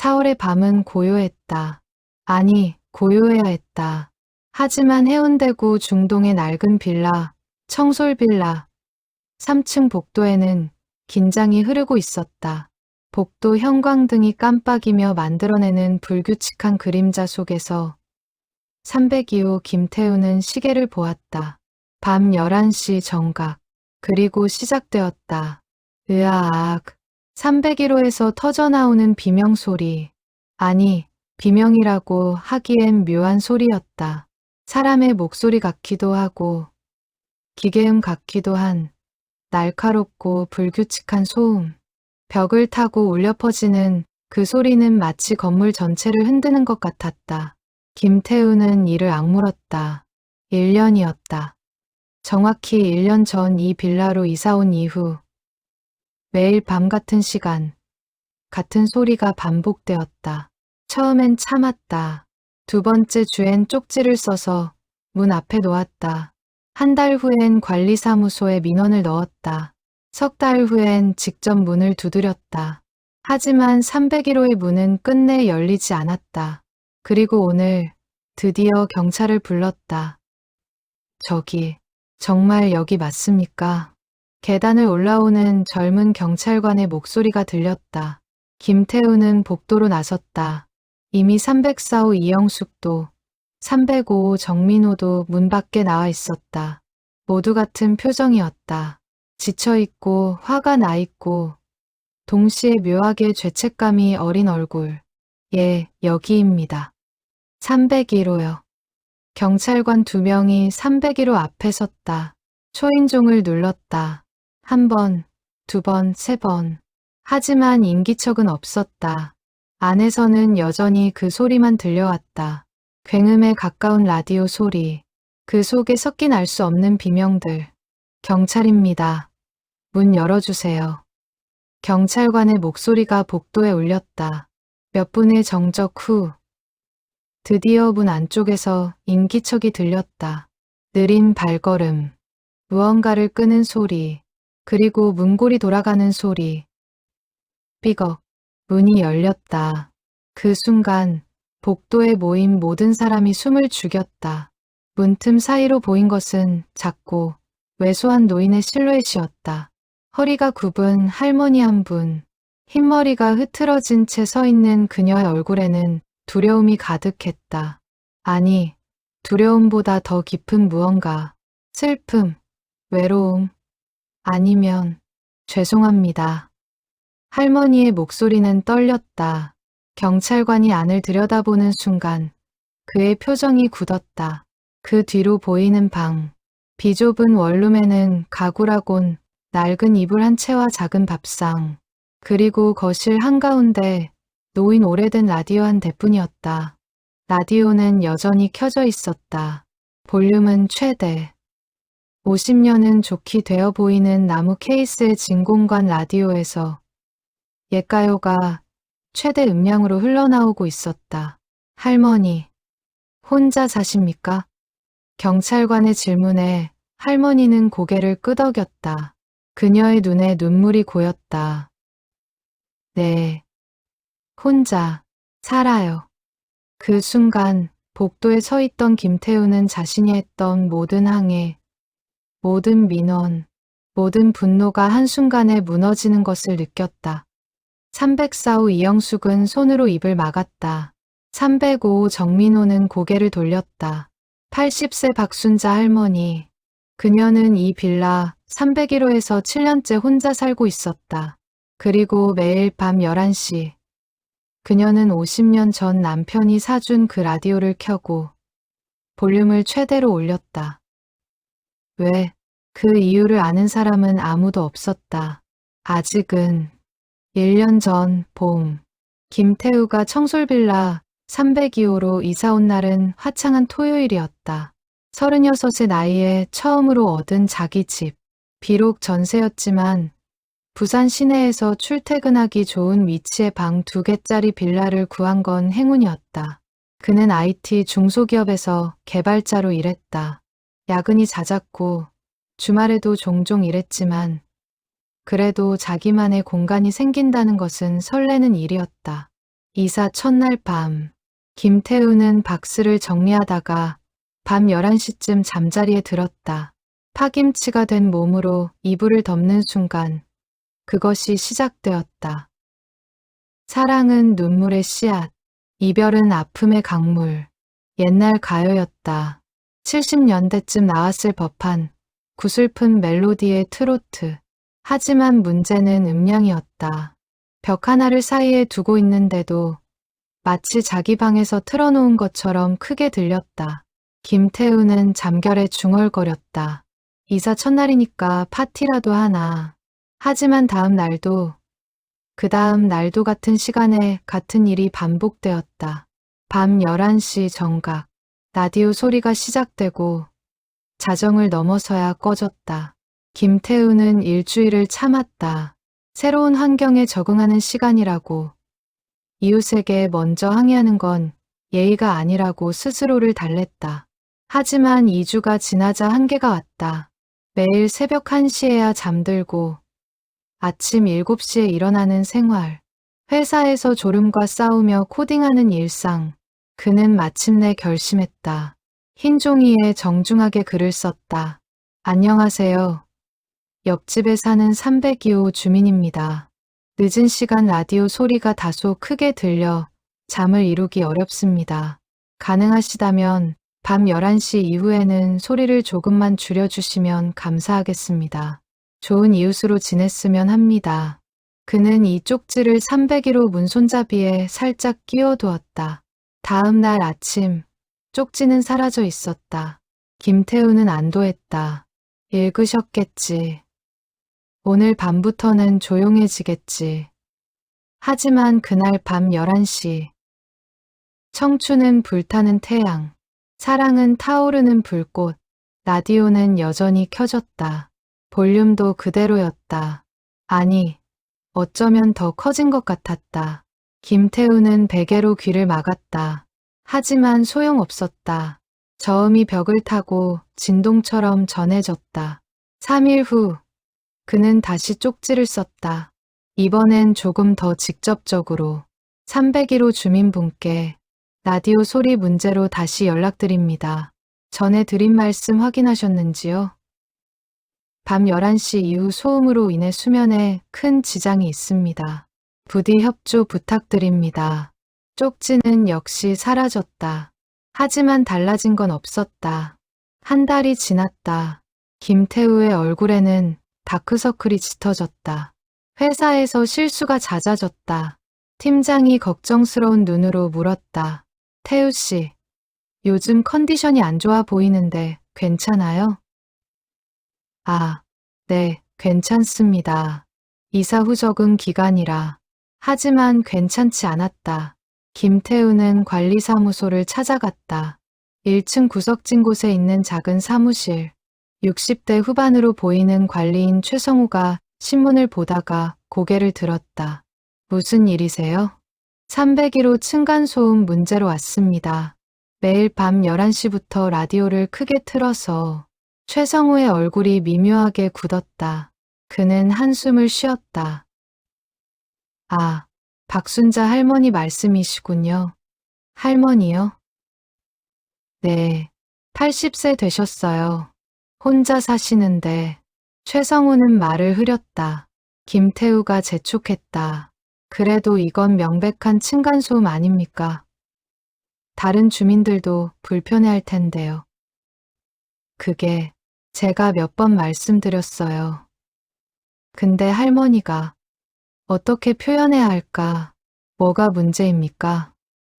4월의 밤은 고요했다. 아니, 고요해야 했다. 하지만 해운대구 중동의 낡은 빌라, 청솔빌라, 3층 복도에는 긴장이 흐르고 있었다. 복도 형광등이 깜빡이며 만들어내는 불규칙한 그림자 속에서 302호 김태우는 시계를 보았다. 밤 11시 정각. 그리고 시작되었다. 으아악. 301호에서 터져나오는 비명소리. 아니, 비명이라고 하기엔 묘한 소리였다. 사람의 목소리 같기도 하고 기계음 같기도 한 날카롭고 불규칙한 소음. 벽을 타고 울려 퍼지는 그 소리는 마치 건물 전체를 흔드는 것 같았다. 김태우는 이를 악물었다. 1년이었다. 정확히 1년 전 이 빌라로 이사온 이후 매일 밤 같은 시간, 같은 소리가 반복되었다. 처음엔 참았다. 두 번째 주엔 쪽지를 써서 문 앞에 놓았다. 한 달 후엔 관리사무소에 민원을 넣었다. 석 달 후엔 직접 문을 두드렸다. 하지만 301호의 문은 끝내 열리지 않았다. 그리고 오늘 드디어 경찰을 불렀다. 저기, 정말 여기 맞습니까? 계단을 올라오는 젊은 경찰관의 목소리가 들렸다. 김태우는 복도로 나섰다. 이미 304호 이영숙도 305호 정민호도 문 밖에 나와 있었다. 모두 같은 표정이었다. 지쳐있고 화가 나있고 동시에 묘하게 죄책감이 어린 얼굴. 예, 여기입니다. 301호요. 경찰관 2명이 301호 앞에 섰다. 초인종을 눌렀다. 1번, 2번, 3번. 하지만 인기척은 없었다. 안에서는 여전히 그 소리만 들려왔다. 굉음에 가까운 라디오 소리. 그 속에 섞인 알 수 없는 비명들. 경찰입니다. 문 열어주세요. 경찰관의 목소리가 복도에 울렸다. 몇 분의 정적 후 드디어 문 안쪽에서 인기척이 들렸다. 느린 발걸음, 무언가를 끄는 소리, 그리고 문고리 돌아가는 소리. 삐걱, 문이 열렸다. 그 순간 복도에 모인 모든 사람이 숨을 죽였다. 문틈 사이로 보인 것은 작고 왜소한 노인의 실루엣이었다. 허리가 굽은 할머니 한 분, 흰머리가 흐트러진 채 서 있는 그녀의 얼굴에는 두려움이 가득했다. 아니, 두려움보다 더 깊은 무언가, 슬픔, 외로움, 아니면 죄송합니다. 할머니의 목소리는 떨렸다. 경찰관이 안을 들여다보는 순간 그의 표정이 굳었다. 그 뒤로 보이는 방, 비좁은 원룸에는 가구라곤 낡은 이불 한 채와 작은 밥상, 그리고 거실 한가운데 놓인 오래된 라디오 한 대뿐이었다. 라디오는 여전히 켜져 있었다. 볼륨은 최대. 50년은 좋게 되어 보이는 나무 케이스의 진공관 라디오에서 옛가요가 최대 음량으로 흘러나오고 있었다. 할머니, 혼자 사십니까? 경찰관의 질문에 할머니는 고개를 끄덕였다. 그녀의 눈에 눈물이 고였다. 네, 혼자 살아요. 그 순간 복도에 서 있던 김태우는 자신이 했던 모든 항해, 모든 민원, 모든 분노가 한순간에 무너지는 것을 느꼈다. 304호 이영숙은 손으로 입을 막았다. 305호 정민호는 고개를 돌렸다. 80세 박순자 할머니. 그녀는 이 빌라 301호에서 7년째 혼자 살고 있었다. 그리고 매일 밤 11시 그녀는 50년 전 남편이 사준 그 라디오를 켜고 볼륨을 최대로 올렸다. 왜? 그 이유를 아는 사람은 아무도 없었다. 아직은. 1년 전 봄, 김태우가 청솔빌라 302호로 이사 온 날은 화창한 토요일이었다. 36의 나이에 처음으로 얻은 자기 집. 비록 전세였지만 부산 시내에서 출퇴근하기 좋은 위치의 방 2개짜리 빌라를 구한 건 행운이었다. 그는 IT 중소기업에서 개발자로 일했다. 야근이 잦았고 주말에도 종종 일했지만 그래도 자기만의 공간이 생긴다는 것은 설레는 일이었다. 이사 첫날 밤, 김태우는 박스를 정리하다가 밤 11시쯤 잠자리에 들었다. 파김치가 된 몸으로 이불을 덮는 순간 그것이 시작되었다. 사랑은 눈물의 씨앗, 이별은 아픔의 강물. 옛날 가요였다. 70년대쯤 나왔을 법한 구슬픈 멜로디의 트로트. 하지만 문제는 음량이었다. 벽 하나를 사이에 두고 있는데도 마치 자기 방에서 틀어놓은 것처럼 크게 들렸다. 김태우는 잠결에 중얼거렸다. 이사 첫날이니까 파티라도 하나. 하지만 다음 날도 그 다음 날도 같은 시간에 같은 일이 반복되었다. 밤 11시 정각, 라디오 소리가 시작되고 자정을 넘어서야 꺼졌다. 김태우는 일주일을 참았다. 새로운 환경에 적응하는 시간이라고. 이웃에게 먼저 항의하는 건 예의가 아니라고 스스로를 달랬다. 하지만 2주가 지나자 한계가 왔다. 매일 새벽 1시에야 잠들고 아침 7시에 일어나는 생활. 회사에서 졸음과 싸우며 코딩하는 일상. 그는 마침내 결심했다. 흰 종이에 정중하게 글을 썼다. 안녕하세요. 옆집에 사는 302호 주민입니다. 늦은 시간 라디오 소리가 다소 크게 들려 잠을 이루기 어렵습니다. 가능하시다면 밤 11시 이후에는 소리를 조금만 줄여주시면 감사하겠습니다. 좋은 이웃으로 지냈으면 합니다. 그는 이 쪽지를 301호 문손잡이에 살짝 끼워두었다. 다음 날 아침, 쪽지는 사라져 있었다. 김태우는 안도했다. 읽으셨겠지. 오늘 밤부터는 조용해지겠지. 하지만 그날 밤 11시. 청춘은 불타는 태양, 사랑은 타오르는 불꽃, 라디오는 여전히 켜졌다. 볼륨도 그대로였다. 아니, 어쩌면 더 커진 것 같았다. 김태우는 베개로 귀를 막았다. 하지만 소용없었다. 저음이 벽을 타고 진동처럼 전해졌다. 3일 후, 그는 다시 쪽지를 썼다. 이번엔 조금 더 직접적으로. 301호 주민분께 라디오 소리 문제로 다시 연락드립니다. 전에 드린 말씀 확인하셨는지요? 밤 11시 이후 소음으로 인해 수면에 큰 지장이 있습니다. 부디 협조 부탁드립니다. 쪽지는 역시 사라졌다. 하지만 달라진 건 없었다. 한 달이 지났다. 김태우의 얼굴에는 다크서클이 짙어졌다. 회사에서 실수가 잦아졌다. 팀장이 걱정스러운 눈으로 물었다. 태우 씨, 요즘 컨디션이 안 좋아 보이는데 괜찮아요? 아, 네, 괜찮습니다. 이사 후 적응 기간이라. 하지만 괜찮지 않았다. 김태우는 관리사무소를 찾아갔다. 1층 구석진 곳에 있는 작은 사무실. 60대 후반으로 보이는 관리인 최성우가 신문을 보다가 고개를 들었다. 무슨 일이세요? 301호 층간소음 문제로 왔습니다. 매일 밤 11시부터 라디오를 크게 틀어서. 최성우의 얼굴이 미묘하게 굳었다. 그는 한숨을 쉬었다. 아, 박순자 할머니 말씀이시군요. 할머니요? 네, 80세 되셨어요. 혼자 사시는데. 최성우는 말을 흐렸다. 김태우가 재촉했다. 그래도 이건 명백한 층간소음 아닙니까? 다른 주민들도 불편해할 텐데요. 그게 제가 몇 번 말씀드렸어요. 근데 할머니가 어떻게 표현해야 할까? 뭐가 문제입니까?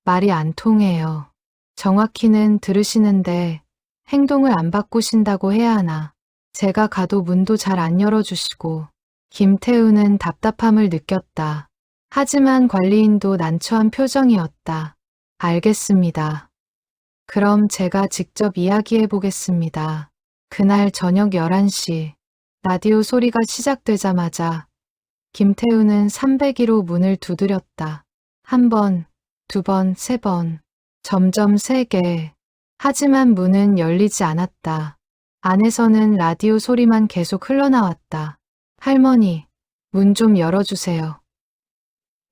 말이 안 통해요. 정확히는 들으시는데 행동을 안 바꾸신다고 해야 하나. 제가 가도 문도 잘 안 열어주시고. 김태우는 답답함을 느꼈다. 하지만 관리인도 난처한 표정이었다. 알겠습니다. 그럼 제가 직접 이야기해 보겠습니다. 그날 저녁 11시, 라디오 소리가 시작되자마자 김태우는 301호 문을 두드렸다. 한 번, 두 번, 세 번, 점점 세게. 하지만 문은 열리지 않았다. 안에서는 라디오 소리만 계속 흘러나왔다. 할머니, 문 좀 열어주세요.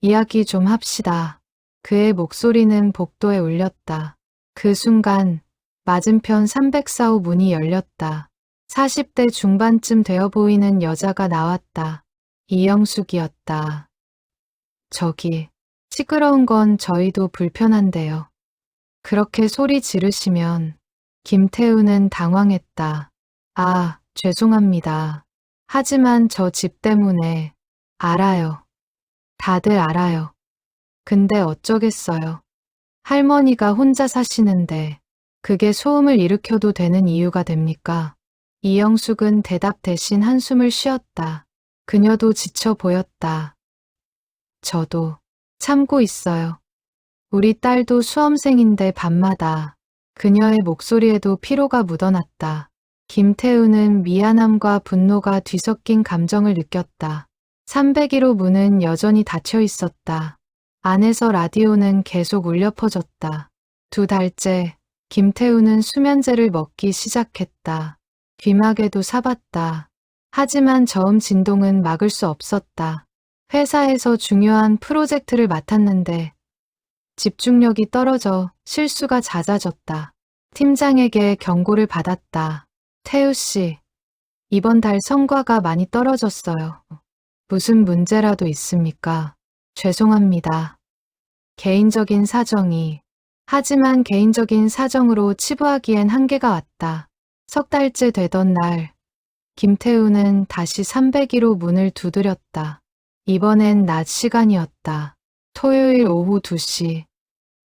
이야기 좀 합시다. 그의 목소리는 복도에 울렸다. 그 순간 맞은편 304호 문이 열렸다. 40대 중반쯤 되어 보이는 여자가 나왔다. 이영숙이었다. 저기, 시끄러운 건 저희도 불편한데요. 그렇게 소리 지르시면 김태우는 당황했다. 아, 죄송합니다. 하지만 저 집 때문에 알아요. 다들 알아요. 근데 어쩌겠어요. 할머니가 혼자 사시는데 그게 소음을 일으켜도 되는 이유가 됩니까? 이영숙은 대답 대신 한숨을 쉬었다. 그녀도 지쳐 보였다. 저도 참고 있어요. 우리 딸도 수험생인데 밤마다 그녀의 목소리에도 피로가 묻어났다. 김태우는 미안함과 분노가 뒤섞인 감정을 느꼈다. 301호 문은 여전히 닫혀 있었다. 안에서 라디오는 계속 울려 퍼졌다. 2달째 김태우는 수면제를 먹기 시작했다. 귀마개도 사봤다. 하지만 저음 진동은 막을 수 없었다. 회사에서 중요한 프로젝트를 맡았는데 집중력이 떨어져 실수가 잦아졌다. 팀장에게 경고를 받았다. 태우 씨, 이번 달 성과가 많이 떨어졌어요. 무슨 문제라도 있습니까? 죄송합니다. 개인적인 사정이. 하지만 개인적인 사정으로 치부하기엔 한계가 왔다. 3달째 되던 날, 김태우는 다시 301호 문을 두드렸다. 이번엔 낮 시간이었다. 토요일 오후 2시.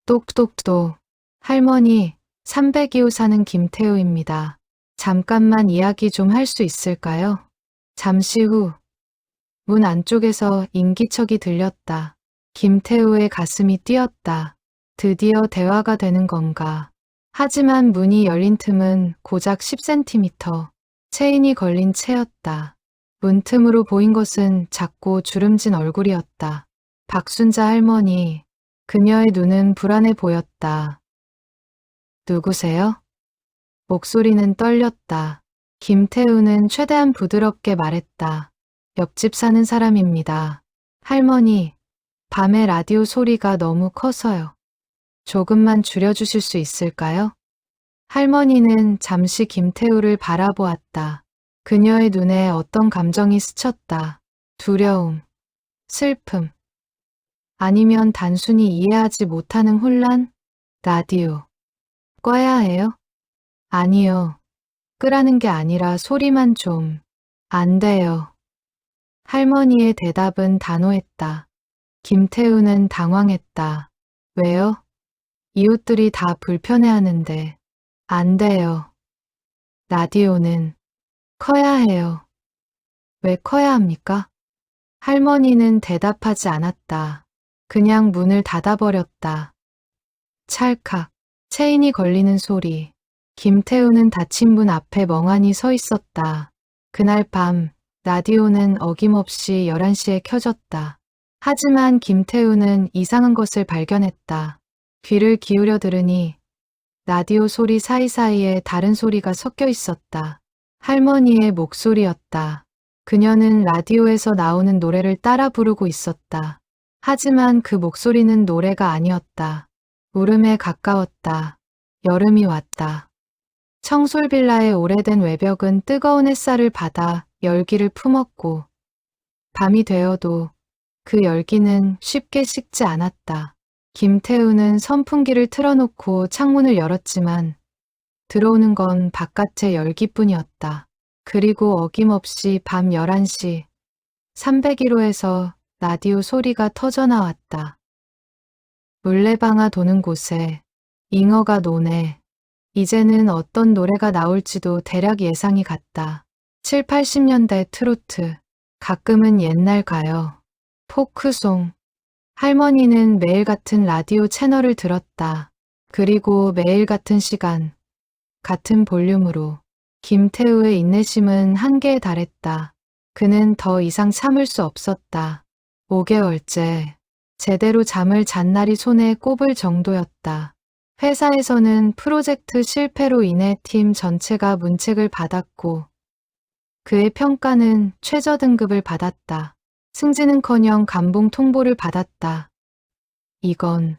똑똑똑. 할머니, 302호 사는 김태우입니다. 잠깐만 이야기 좀 할 수 있을까요? 잠시 후, 문 안쪽에서 인기척이 들렸다. 김태우의 가슴이 뛰었다. 드디어 대화가 되는 건가. 하지만 문이 열린 틈은 고작 10cm, 체인이 걸린 채였다. 문틈으로 보인 것은 작고 주름진 얼굴이었다. 박순자 할머니, 그녀의 눈은 불안해 보였다. 누구세요? 목소리는 떨렸다. 김태우는 최대한 부드럽게 말했다. 옆집 사는 사람입니다. 할머니, 밤에 라디오 소리가 너무 커서요. 조금만 줄여주실 수 있을까요? 할머니는 잠시 김태우를 바라보았다. 그녀의 눈에 어떤 감정이 스쳤다. 두려움, 슬픔, 아니면 단순히 이해하지 못하는 혼란? 라디오. 꺼야 해요? 아니요. 끄라는 게 아니라 소리만 좀. 안 돼요. 할머니의 대답은 단호했다. 김태우는 당황했다. 왜요? 이웃들이 다 불편해하는데. 안 돼요. 라디오는 커야 해요. 왜 커야 합니까? 할머니는 대답하지 않았다. 그냥 문을 닫아버렸다. 찰칵, 체인이 걸리는 소리. 김태우는 닫힌 문 앞에 멍하니 서 있었다. 그날 밤, 라디오는 어김없이 11시에 켜졌다. 하지만 김태우는 이상한 것을 발견했다. 귀를 기울여 들으니 라디오 소리 사이사이에 다른 소리가 섞여 있었다. 할머니의 목소리였다. 그녀는 라디오에서 나오는 노래를 따라 부르고 있었다. 하지만 그 목소리는 노래가 아니었다. 울음에 가까웠다. 여름이 왔다. 청솔빌라의 오래된 외벽은 뜨거운 햇살을 받아 열기를 품었고 밤이 되어도 그 열기는 쉽게 식지 않았다. 김태우는 선풍기를 틀어놓고 창문을 열었지만 들어오는 건 바깥의 열기뿐이었다. 그리고 어김없이 밤 11시 301호에서 라디오 소리가 터져나왔다. 물레방아 도는 곳에 잉어가 노네. 이제는 어떤 노래가 나올지도 대략 예상이 갔다. 7, 80년대 트로트, 가끔은 옛날 가요, 포크송. 할머니는 매일 같은 라디오 채널을 들었다. 그리고 매일 같은 시간, 같은 볼륨으로. 김태우의 인내심은 한계에 달했다. 그는 더 이상 참을 수 없었다. 5개월째 제대로 잠을 잔 날이 손에 꼽을 정도였다. 회사에서는 프로젝트 실패로 인해 팀 전체가 문책을 받았고 그의 평가는 최저 등급을 받았다. 승진은커녕 감봉 통보를 받았다. 이건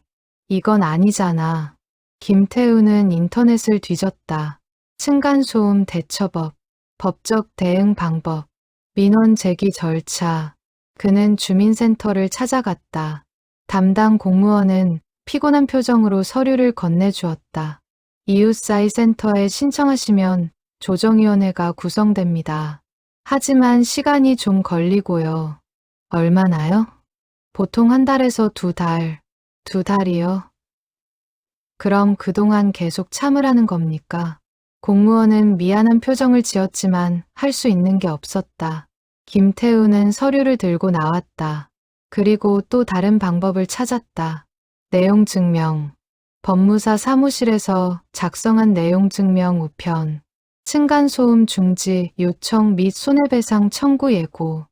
이건 아니잖아. 김태우는 인터넷을 뒤졌다. 층간소음 대처법, 법적 대응 방법, 민원 제기 절차. 그는 주민센터를 찾아갔다. 담당 공무원은 피곤한 표정으로 서류를 건네주었다. 이웃사회 센터에 신청하시면 조정위원회가 구성됩니다. 하지만 시간이 좀 걸리고요. 얼마나요? 보통 한 달에서 두 달. 두 달이요? 그럼 그동안 계속 참으라는 겁니까? 공무원은 미안한 표정을 지었지만 할 수 있는 게 없었다. 김태우는 서류를 들고 나왔다. 그리고 또 다른 방법을 찾았다. 내용 증명. 법무사 사무실에서 작성한 내용 증명 우편. 층간소음 중지 요청 및 손해배상 청구 예고.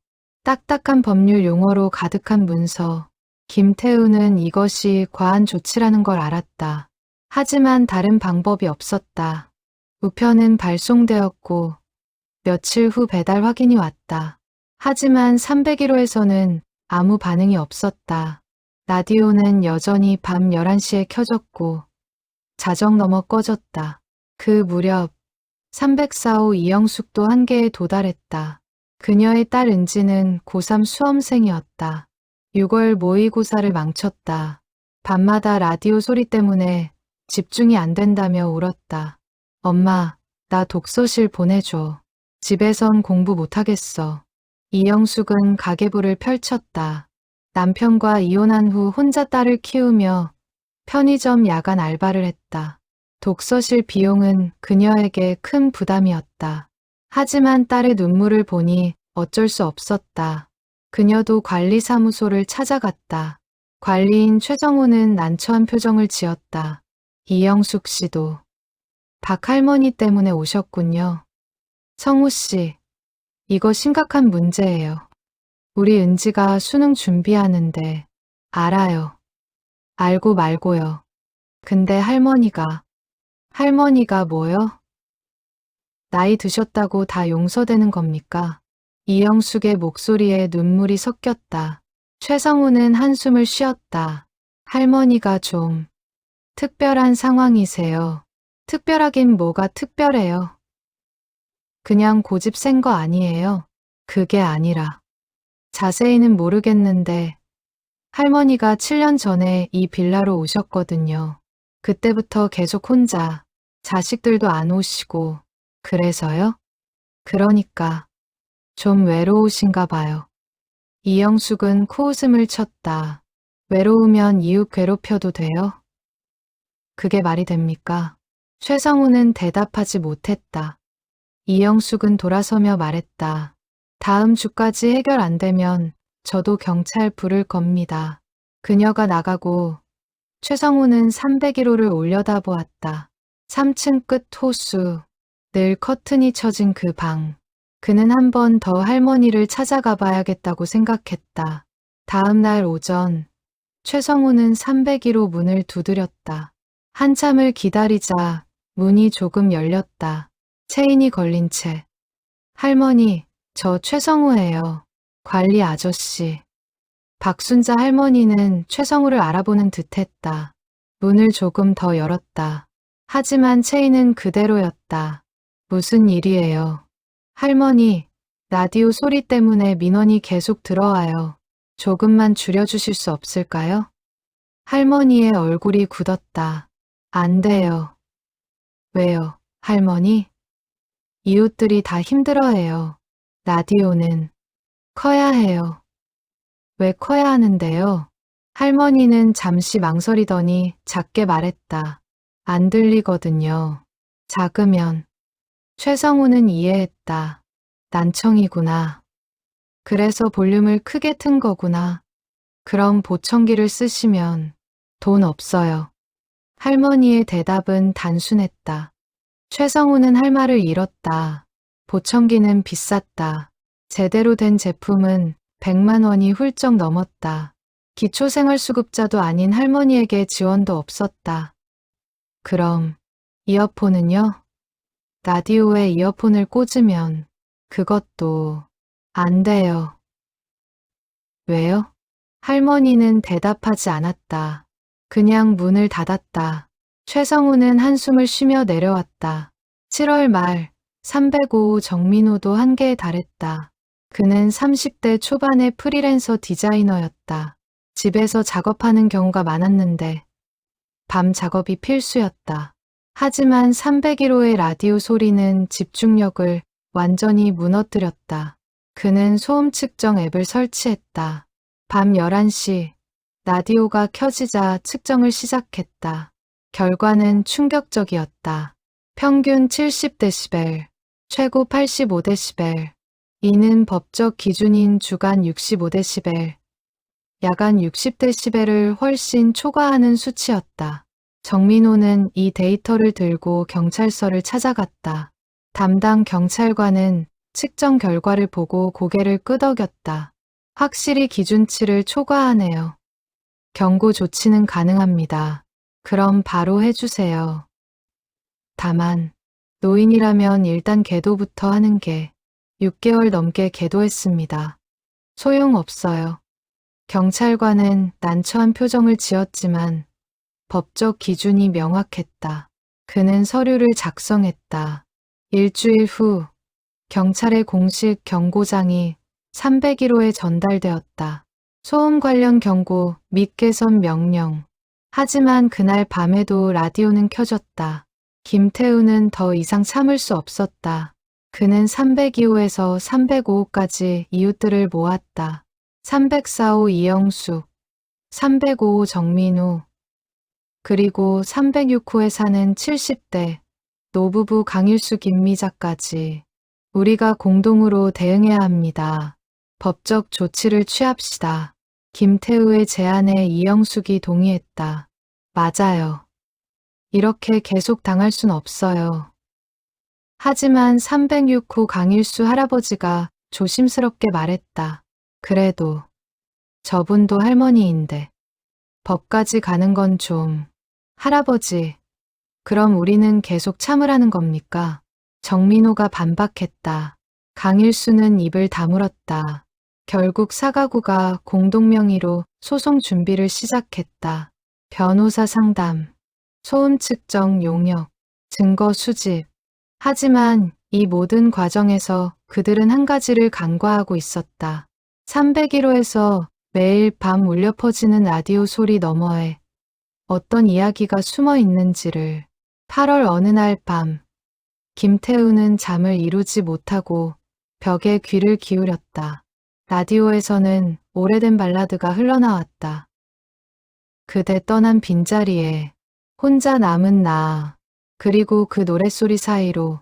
딱딱한 법률 용어로 가득한 문서. 김태우는 이것이 과한 조치라는 걸 알았다. 하지만 다른 방법이 없었다. 우편은 발송되었고 며칠 후 배달 확인이 왔다. 하지만 301호에서는 아무 반응이 없었다. 라디오는 여전히 밤 11시에 켜졌고 자정 넘어 꺼졌다. 그 무렵 304호 이영숙도 한계에 도달했다. 그녀의 딸 은지는 고3 수험생이었다. 6월 모의고사를 망쳤다. 밤마다 라디오 소리 때문에 집중이 안 된다며 울었다. 엄마, 나 독서실 보내줘. 집에선 공부 못하겠어. 이영숙은 가계부를 펼쳤다. 남편과 이혼한 후 혼자 딸을 키우며 편의점 야간 알바를 했다. 독서실 비용은 그녀에게 큰 부담이었다. 하지만 딸의 눈물을 보니 어쩔 수 없었다. 그녀도 관리사무소를 찾아갔다. 관리인 최정호는 난처한 표정을 지었다. 이영숙 씨도 박 할머니 때문에 오셨군요. 성우 씨, 이거 심각한 문제예요. 우리 은지가 수능 준비하는데. 알아요. 알고 말고요. 근데 할머니가 뭐요? 나이 드셨다고 다 용서되는 겁니까? 이영숙의 목소리에 눈물이 섞였다. 최성우는 한숨을 쉬었다. 할머니가 좀 특별한 상황이세요. 특별하긴 뭐가 특별해요. 그냥 고집 센 거 아니에요. 그게 아니라. 자세히는 모르겠는데 할머니가 7년 전에 이 빌라로 오셨거든요. 그때부터 계속 혼자, 자식들도 안 오시고. 그래서요? 그러니까 좀 외로우신가 봐요. 이영숙은 코웃음을 쳤다. 외로우면 이웃 괴롭혀도 돼요? 그게 말이 됩니까? 최성우는 대답하지 못했다. 이영숙은 돌아서며 말했다. 다음 주까지 해결 안 되면 저도 경찰 부를 겁니다. 그녀가 나가고 최성우는 301호를 올려다보았다. 3층 끝 호수, 늘 커튼이 쳐진 그 방. 그는 한 번 더 할머니를 찾아가 봐야겠다고 생각했다. 다음 날 오전, 최성우는 301호 문을 두드렸다. 한참을 기다리자 문이 조금 열렸다. 체인이 걸린 채. 할머니, 저 최성우예요. 관리 아저씨. 박순자 할머니는 최성우를 알아보는 듯했다. 문을 조금 더 열었다. 하지만 체인은 그대로였다. 무슨 일이에요? 할머니, 라디오 소리 때문에 민원이 계속 들어와요. 조금만 줄여주실 수 없을까요? 할머니의 얼굴이 굳었다. 안 돼요. 왜요, 할머니? 이웃들이 다 힘들어해요. 라디오는 커야 해요. 왜 커야 하는데요? 할머니는 잠시 망설이더니 작게 말했다. 안 들리거든요. 작으면. 최성우는 이해했다. 난청이구나. 그래서 볼륨을 크게 튼 거구나. 그럼 보청기를 쓰시면 돈 없어요. 할머니의 대답은 단순했다. 최성우는 할 말을 잃었다. 보청기는 비쌌다. 제대로 된 제품은 100만 원이 훌쩍 넘었다. 기초생활수급자도 아닌 할머니에게 지원도 없었다. 그럼 이어폰은요? 라디오에 이어폰을 꽂으면 그것도 안 돼요. 왜요? 할머니는 대답하지 않았다. 그냥 문을 닫았다. 최성우는 한숨을 쉬며 내려왔다. 7월 말 305호 정민호도 한계에 달했다. 그는 30대 초반의 프리랜서 디자이너였다. 집에서 작업하는 경우가 많았는데 밤 작업이 필수였다. 하지만 301호의 라디오 소리는 집중력을 완전히 무너뜨렸다. 그는 소음 측정 앱을 설치했다. 밤 11시 라디오가 켜지자 측정을 시작했다. 결과는 충격적이었다. 평균 70데시벨, 최고 85데시벨. 이는 법적 기준인 주간 65데시벨, 야간 60데시벨을 훨씬 초과하는 수치였다. 정민호는 이 데이터를 들고 경찰서를 찾아갔다. 담당 경찰관은 측정 결과를 보고 고개를 끄덕였다. 확실히 기준치를 초과하네요. 경고 조치는 가능합니다. 그럼 바로 해주세요. 다만 노인이라면 일단 계도부터 하는 게 6개월 넘게 계도했습니다. 소용없어요. 경찰관은 난처한 표정을 지었지만 법적 기준이 명확했다. 그는 서류를 작성했다. 일주일 후 경찰의 공식 경고장이 301호에 전달되었다. 소음 관련 경고 및 개선 명령. 하지만 그날 밤에도 라디오는 켜졌다. 김태우는 더 이상 참을 수 없었다. 그는 302호에서 305호까지 이웃들을 모았다. 304호 이영숙, 305호 정민우, 그리고 306호에 사는 70대 노부부 강일수 김미자까지 우리가 공동으로 대응해야 합니다. 법적 조치를 취합시다. 김태우의 제안에 이영숙이 동의했다. 맞아요. 이렇게 계속 당할 순 없어요. 하지만 306호 강일수 할아버지가 조심스럽게 말했다. 그래도 저분도 할머니인데 법까지 가는 건 좀... 할아버지, 그럼 우리는 계속 참으라는 겁니까? 정민호가 반박했다. 강일수는 입을 다물었다. 결국 사가구가 공동명의로 소송 준비를 시작했다. 변호사 상담, 소음 측정 용역, 증거 수집. 하지만 이 모든 과정에서 그들은 한 가지를 간과하고 있었다. 301호에서 매일 밤 울려 퍼지는 라디오 소리 너머에 어떤 이야기가 숨어 있는지를. 8월 어느 날 밤, 김태우는 잠을 이루지 못하고 벽에 귀를 기울였다. 라디오에서는 오래된 발라드가 흘러나왔다. 그대 떠난 빈자리에 혼자 남은 나. 그리고 그 노랫소리 사이로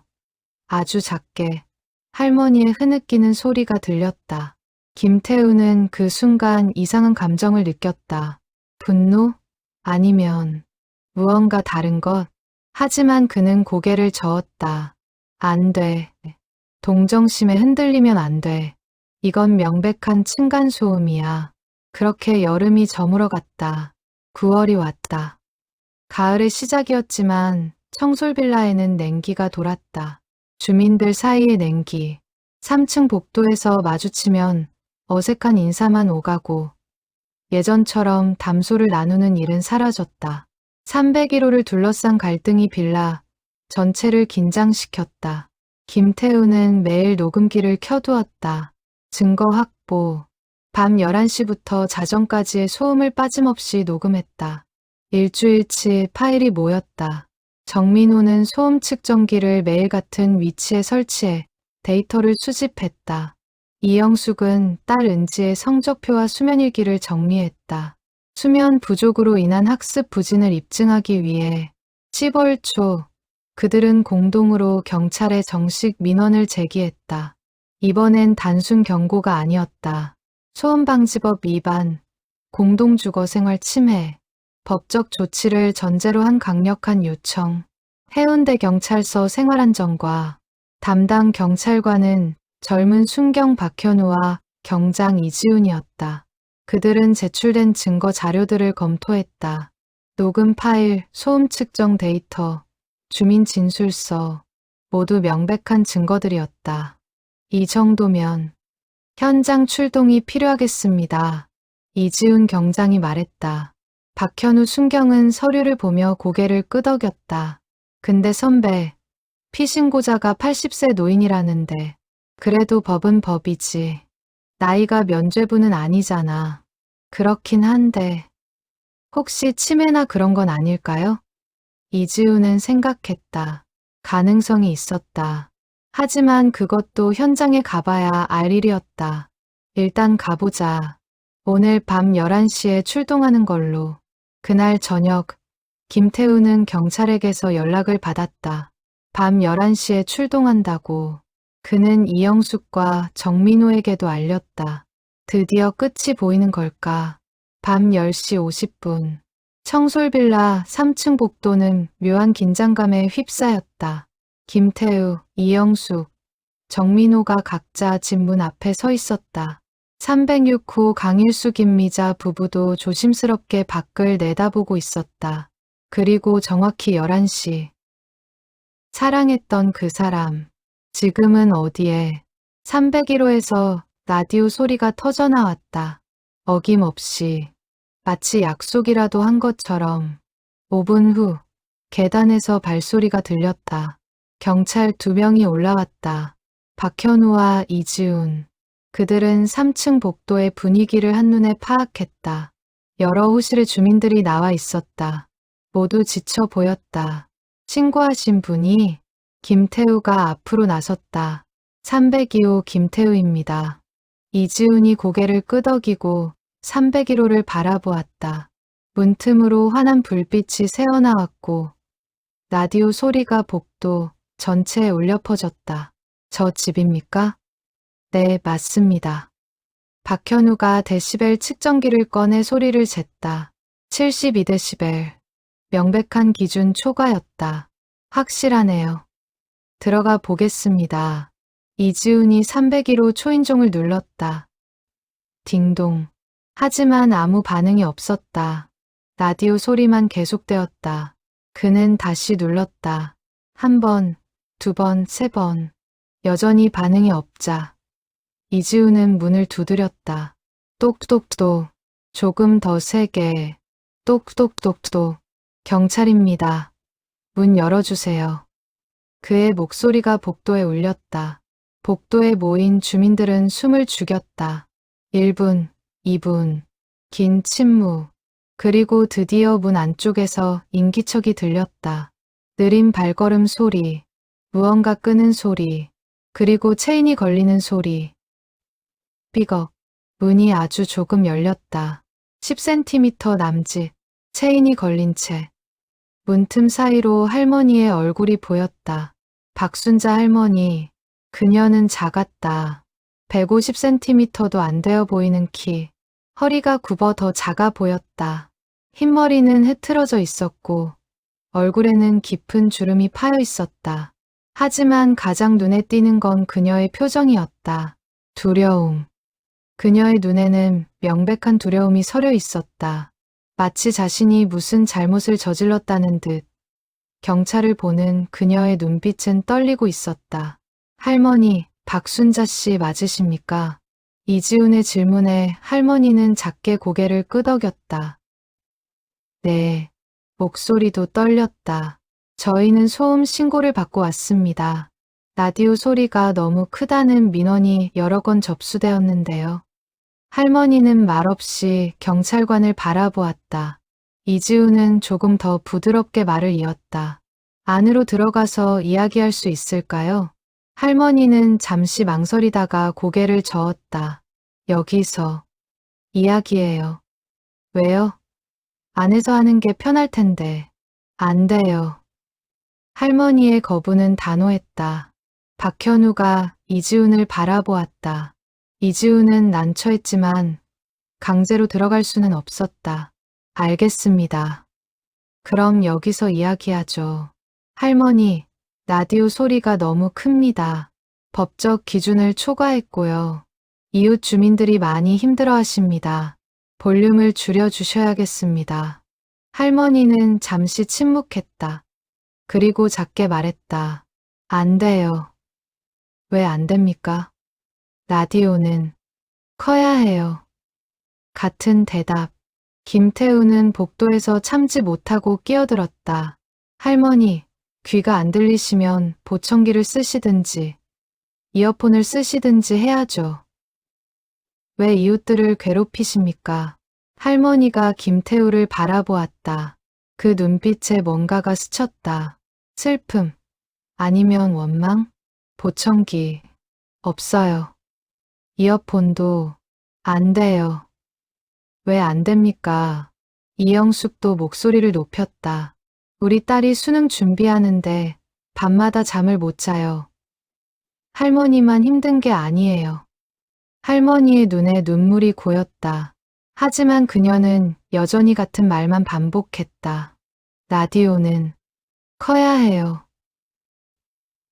아주 작게 할머니의 흐느끼는 소리가 들렸다. 김태우는 그 순간 이상한 감정을 느꼈다. 분노? 아니면 무언가 다른 것? 하지만 그는 고개를 저었다. 안 돼. 동정심에 흔들리면 안 돼. 이건 명백한 층간소음이야. 그렇게 여름이 저물어갔다. 9월이 왔다. 가을의 시작이었지만 청솔빌라에는 냉기가 돌았다. 주민들 사이의 냉기. 3층 복도에서 마주치면 어색한 인사만 오가고 예전처럼 담소를 나누는 일은 사라졌다. 301호를 둘러싼 갈등이 빌라 전체를 긴장시켰다. 김태우는 매일 녹음기를 켜두었다. 증거 확보. 밤 11시부터 자정까지의 소음을 빠짐없이 녹음했다. 일주일치 파일이 모였다. 정민호는 소음 측정기를 매일 같은 위치에 설치해 데이터를 수집했다. 이영숙은 딸 은지의 성적표와 수면일기를 정리했다. 수면 부족으로 인한 학습 부진을 입증하기 위해 10월 초 그들은 공동으로 경찰에 정식 민원을 제기했다. 이번엔 단순 경고가 아니었다. 소음방지법 위반, 공동주거생활 침해, 법적 조치를 전제로 한 강력한 요청. 해운대 경찰서 생활안전과 담당 경찰관은 젊은 순경 박현우와 경장 이지훈이었다. 그들은 제출된 증거 자료들을 검토했다. 녹음 파일, 소음 측정 데이터, 주민 진술서, 모두 명백한 증거들이었다. 이 정도면 현장 출동이 필요하겠습니다. 이지훈 경장이 말했다. 박현우 순경은 서류를 보며 고개를 끄덕였다. 근데 선배, 피신고자가 80세 노인이라는데 그래도 법은 법이지. 나이가 면죄부는 아니잖아. 그렇긴 한데 혹시 치매나 그런 건 아닐까요? 이지우는 생각했다. 가능성이 있었다. 하지만 그것도 현장에 가봐야 알 일이었다. 일단 가보자. 오늘 밤 11시에 출동하는 걸로. 그날 저녁, 김태우는 경찰에게서 연락을 받았다. 밤 11시에 출동한다고. 그는 이영숙과 정민호에게도 알렸다. 드디어 끝이 보이는 걸까. 밤 10시 50분. 청솔빌라 3층 복도는 묘한 긴장감에 휩싸였다. 김태우, 이영숙, 정민호가 각자 집 문 앞에 서 있었다. 306호 강일수 김미자 부부도 조심스럽게 밖을 내다보고 있었다. 그리고 정확히 11시. 사랑했던 그 사람. 지금은 어디에? 301호에서 라디오 소리가 터져나왔다. 어김없이. 마치 약속이라도 한 것처럼. 5분 후, 계단에서 발소리가 들렸다. 경찰 2명이 올라왔다. 박현우와 이지훈. 그들은 3층 복도의 분위기를 한눈에 파악했다. 여러 호실의 주민들이 나와 있었다. 모두 지쳐 보였다. 신고하신 분이 김태우가 앞으로 나섰다. 302호 김태우입니다. 이지훈이 고개를 끄덕이고 301호를 바라보았다. 문틈으로 환한 불빛이 새어나왔고 라디오 소리가 복도 전체에 울려 퍼졌다. 저 집입니까? 네, 맞습니다. 박현우가 데시벨 측정기를 꺼내 소리를 쟀다. 72데시벨. 명백한 기준 초과였다. 확실하네요. 들어가 보겠습니다. 이지훈이 301호 초인종을 눌렀다. 딩동. 하지만 아무 반응이 없었다. 라디오 소리만 계속되었다. 그는 다시 눌렀다. 1번, 2번, 3번. 여전히 반응이 없자. 이지훈은 문을 두드렸다. 똑똑똑. 조금 더 세게. 똑똑똑똑. 경찰입니다. 문 열어주세요. 그의 목소리가 복도에 울렸다. 복도에 모인 주민들은 숨을 죽였다. 1분, 2분. 긴 침묵. 그리고 드디어 문 안쪽에서 인기척이 들렸다. 느린 발걸음 소리. 무언가 끄는 소리. 그리고 체인이 걸리는 소리. 삐걱. 문이 아주 조금 열렸다. 10cm 남짓. 체인이 걸린 채. 문틈 사이로 할머니의 얼굴이 보였다. 박순자 할머니. 그녀는 작았다. 150cm도 안 되어 보이는 키. 허리가 굽어 더 작아 보였다. 흰머리는 흐트러져 있었고 얼굴에는 깊은 주름이 파여 있었다. 하지만 가장 눈에 띄는 건 그녀의 표정이었다. 두려움. 그녀의 눈에는 명백한 두려움이 서려 있었다. 마치 자신이 무슨 잘못을 저질렀다는 듯. 경찰을 보는 그녀의 눈빛은 떨리고 있었다. 할머니, 박순자 씨 맞으십니까? 이지훈의 질문에 할머니는 작게 고개를 끄덕였다. 네. 목소리도 떨렸다. 저희는 소음 신고를 받고 왔습니다. 라디오 소리가 너무 크다는 민원이 여러 건 접수되었는데요. 할머니는 말없이 경찰관을 바라보았다. 이지훈은 조금 더 부드럽게 말을 이었다. 안으로 들어가서 이야기할 수 있을까요? 할머니는 잠시 망설이다가 고개를 저었다. 여기서 이야기해요. 왜요? 안에서 하는 게 편할 텐데. 안 돼요. 할머니의 거부는 단호했다. 박현우가 이지훈을 바라보았다. 이지훈은 난처했지만 강제로 들어갈 수는 없었다. 알겠습니다. 그럼 여기서 이야기하죠. 할머니, 라디오 소리가 너무 큽니다. 법적 기준을 초과했고요. 이웃 주민들이 많이 힘들어하십니다. 볼륨을 줄여주셔야겠습니다. 할머니는 잠시 침묵했다. 그리고 작게 말했다. 안 돼요. 왜 안 됩니까? 라디오는 커야 해요. 같은 대답. 김태우는 복도에서 참지 못하고 끼어들었다. 할머니, 귀가 안 들리시면 보청기를 쓰시든지 이어폰을 쓰시든지 해야죠. 왜 이웃들을 괴롭히십니까? 할머니가 김태우를 바라보았다. 그 눈빛에 뭔가가 스쳤다. 슬픔, 아니면 원망? 보청기, 없어요. 이어폰도 안 돼요. 왜 안 됩니까? 이영숙도 목소리를 높였다. 우리 딸이 수능 준비하는데 밤마다 잠을 못 자요. 할머니만 힘든 게 아니에요. 할머니의 눈에 눈물이 고였다. 하지만 그녀는 여전히 같은 말만 반복했다. 라디오는 커야 해요.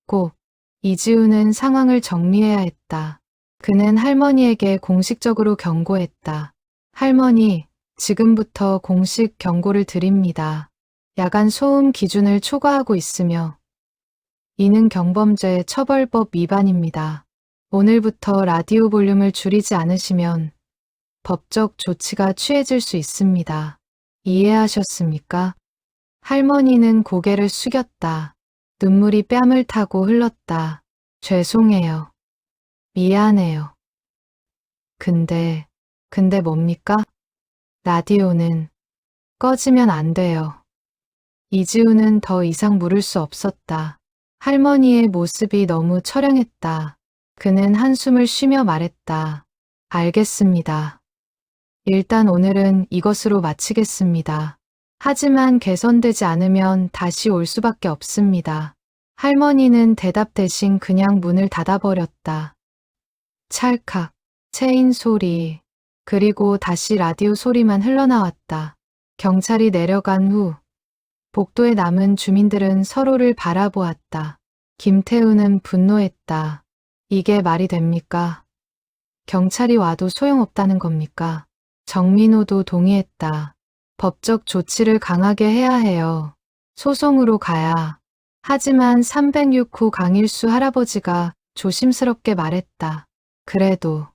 꼭 이지우는 상황을 정리해야 했다. 그는 할머니에게 공식적으로 경고했다. 할머니, 지금부터 공식 경고를 드립니다. 야간 소음 기준을 초과하고 있으며 이는 경범죄 처벌법 위반입니다. 오늘부터 라디오 볼륨을 줄이지 않으시면 법적 조치가 취해질 수 있습니다. 이해하셨습니까? 할머니는 고개를 숙였다. 눈물이 뺨을 타고 흘렀다. 죄송해요. 미안해요. 근데 뭡니까? 라디오는 꺼지면 안 돼요. 이지우는 더 이상 물을 수 없었다. 할머니의 모습이 너무 처량했다. 그는 한숨을 쉬며 말했다. 알겠습니다. 일단 오늘은 이것으로 마치겠습니다. 하지만 개선되지 않으면 다시 올 수밖에 없습니다. 할머니는 대답 대신 그냥 문을 닫아버렸다. 찰칵, 체인 소리, 그리고 다시 라디오 소리만 흘러나왔다. 경찰이 내려간 후 복도에 남은 주민들은 서로를 바라보았다. 김태우는 분노했다. 이게 말이 됩니까? 경찰이 와도 소용없다는 겁니까? 정민호도 동의했다. 법적 조치를 강하게 해야 해요. 소송으로 가야. 하지만 306호 강일수 할아버지가 조심스럽게 말했다. 그래도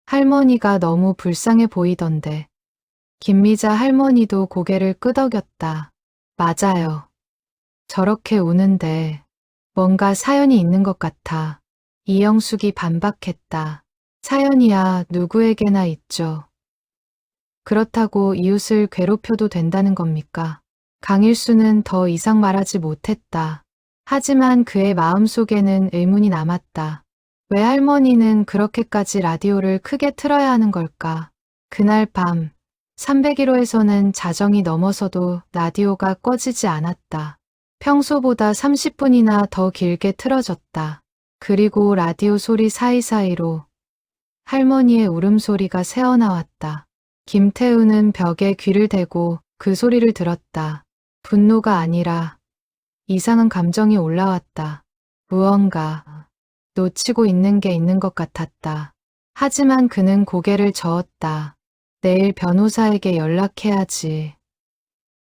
할머니가 너무 불쌍해 보이던데. 김미자 할머니도 고개를 끄덕였다. 맞아요. 저렇게 우는데 뭔가 사연이 있는 것 같아. 이영숙이 반박했다. 사연이야 누구에게나 있죠. 그렇다고 이웃을 괴롭혀도 된다는 겁니까? 강일수는 더 이상 말하지 못했다. 하지만 그의 마음속에는 의문이 남았다. 왜 할머니는 그렇게까지 라디오를 크게 틀어야 하는 걸까? 그날 밤 301호에서는 자정이 넘어서도 라디오가 꺼지지 않았다. 평소보다 30분이나 더 길게 틀어졌다. 그리고 라디오 소리 사이사이로 할머니의 울음소리가 새어나왔다. 김태우는 벽에 귀를 대고 그 소리를 들었다. 분노가 아니라 이상한 감정이 올라왔다. 무언가 놓치고 있는 게 있는 것 같았다. 하지만 그는 고개를 저었다. 내일 변호사에게 연락해야지.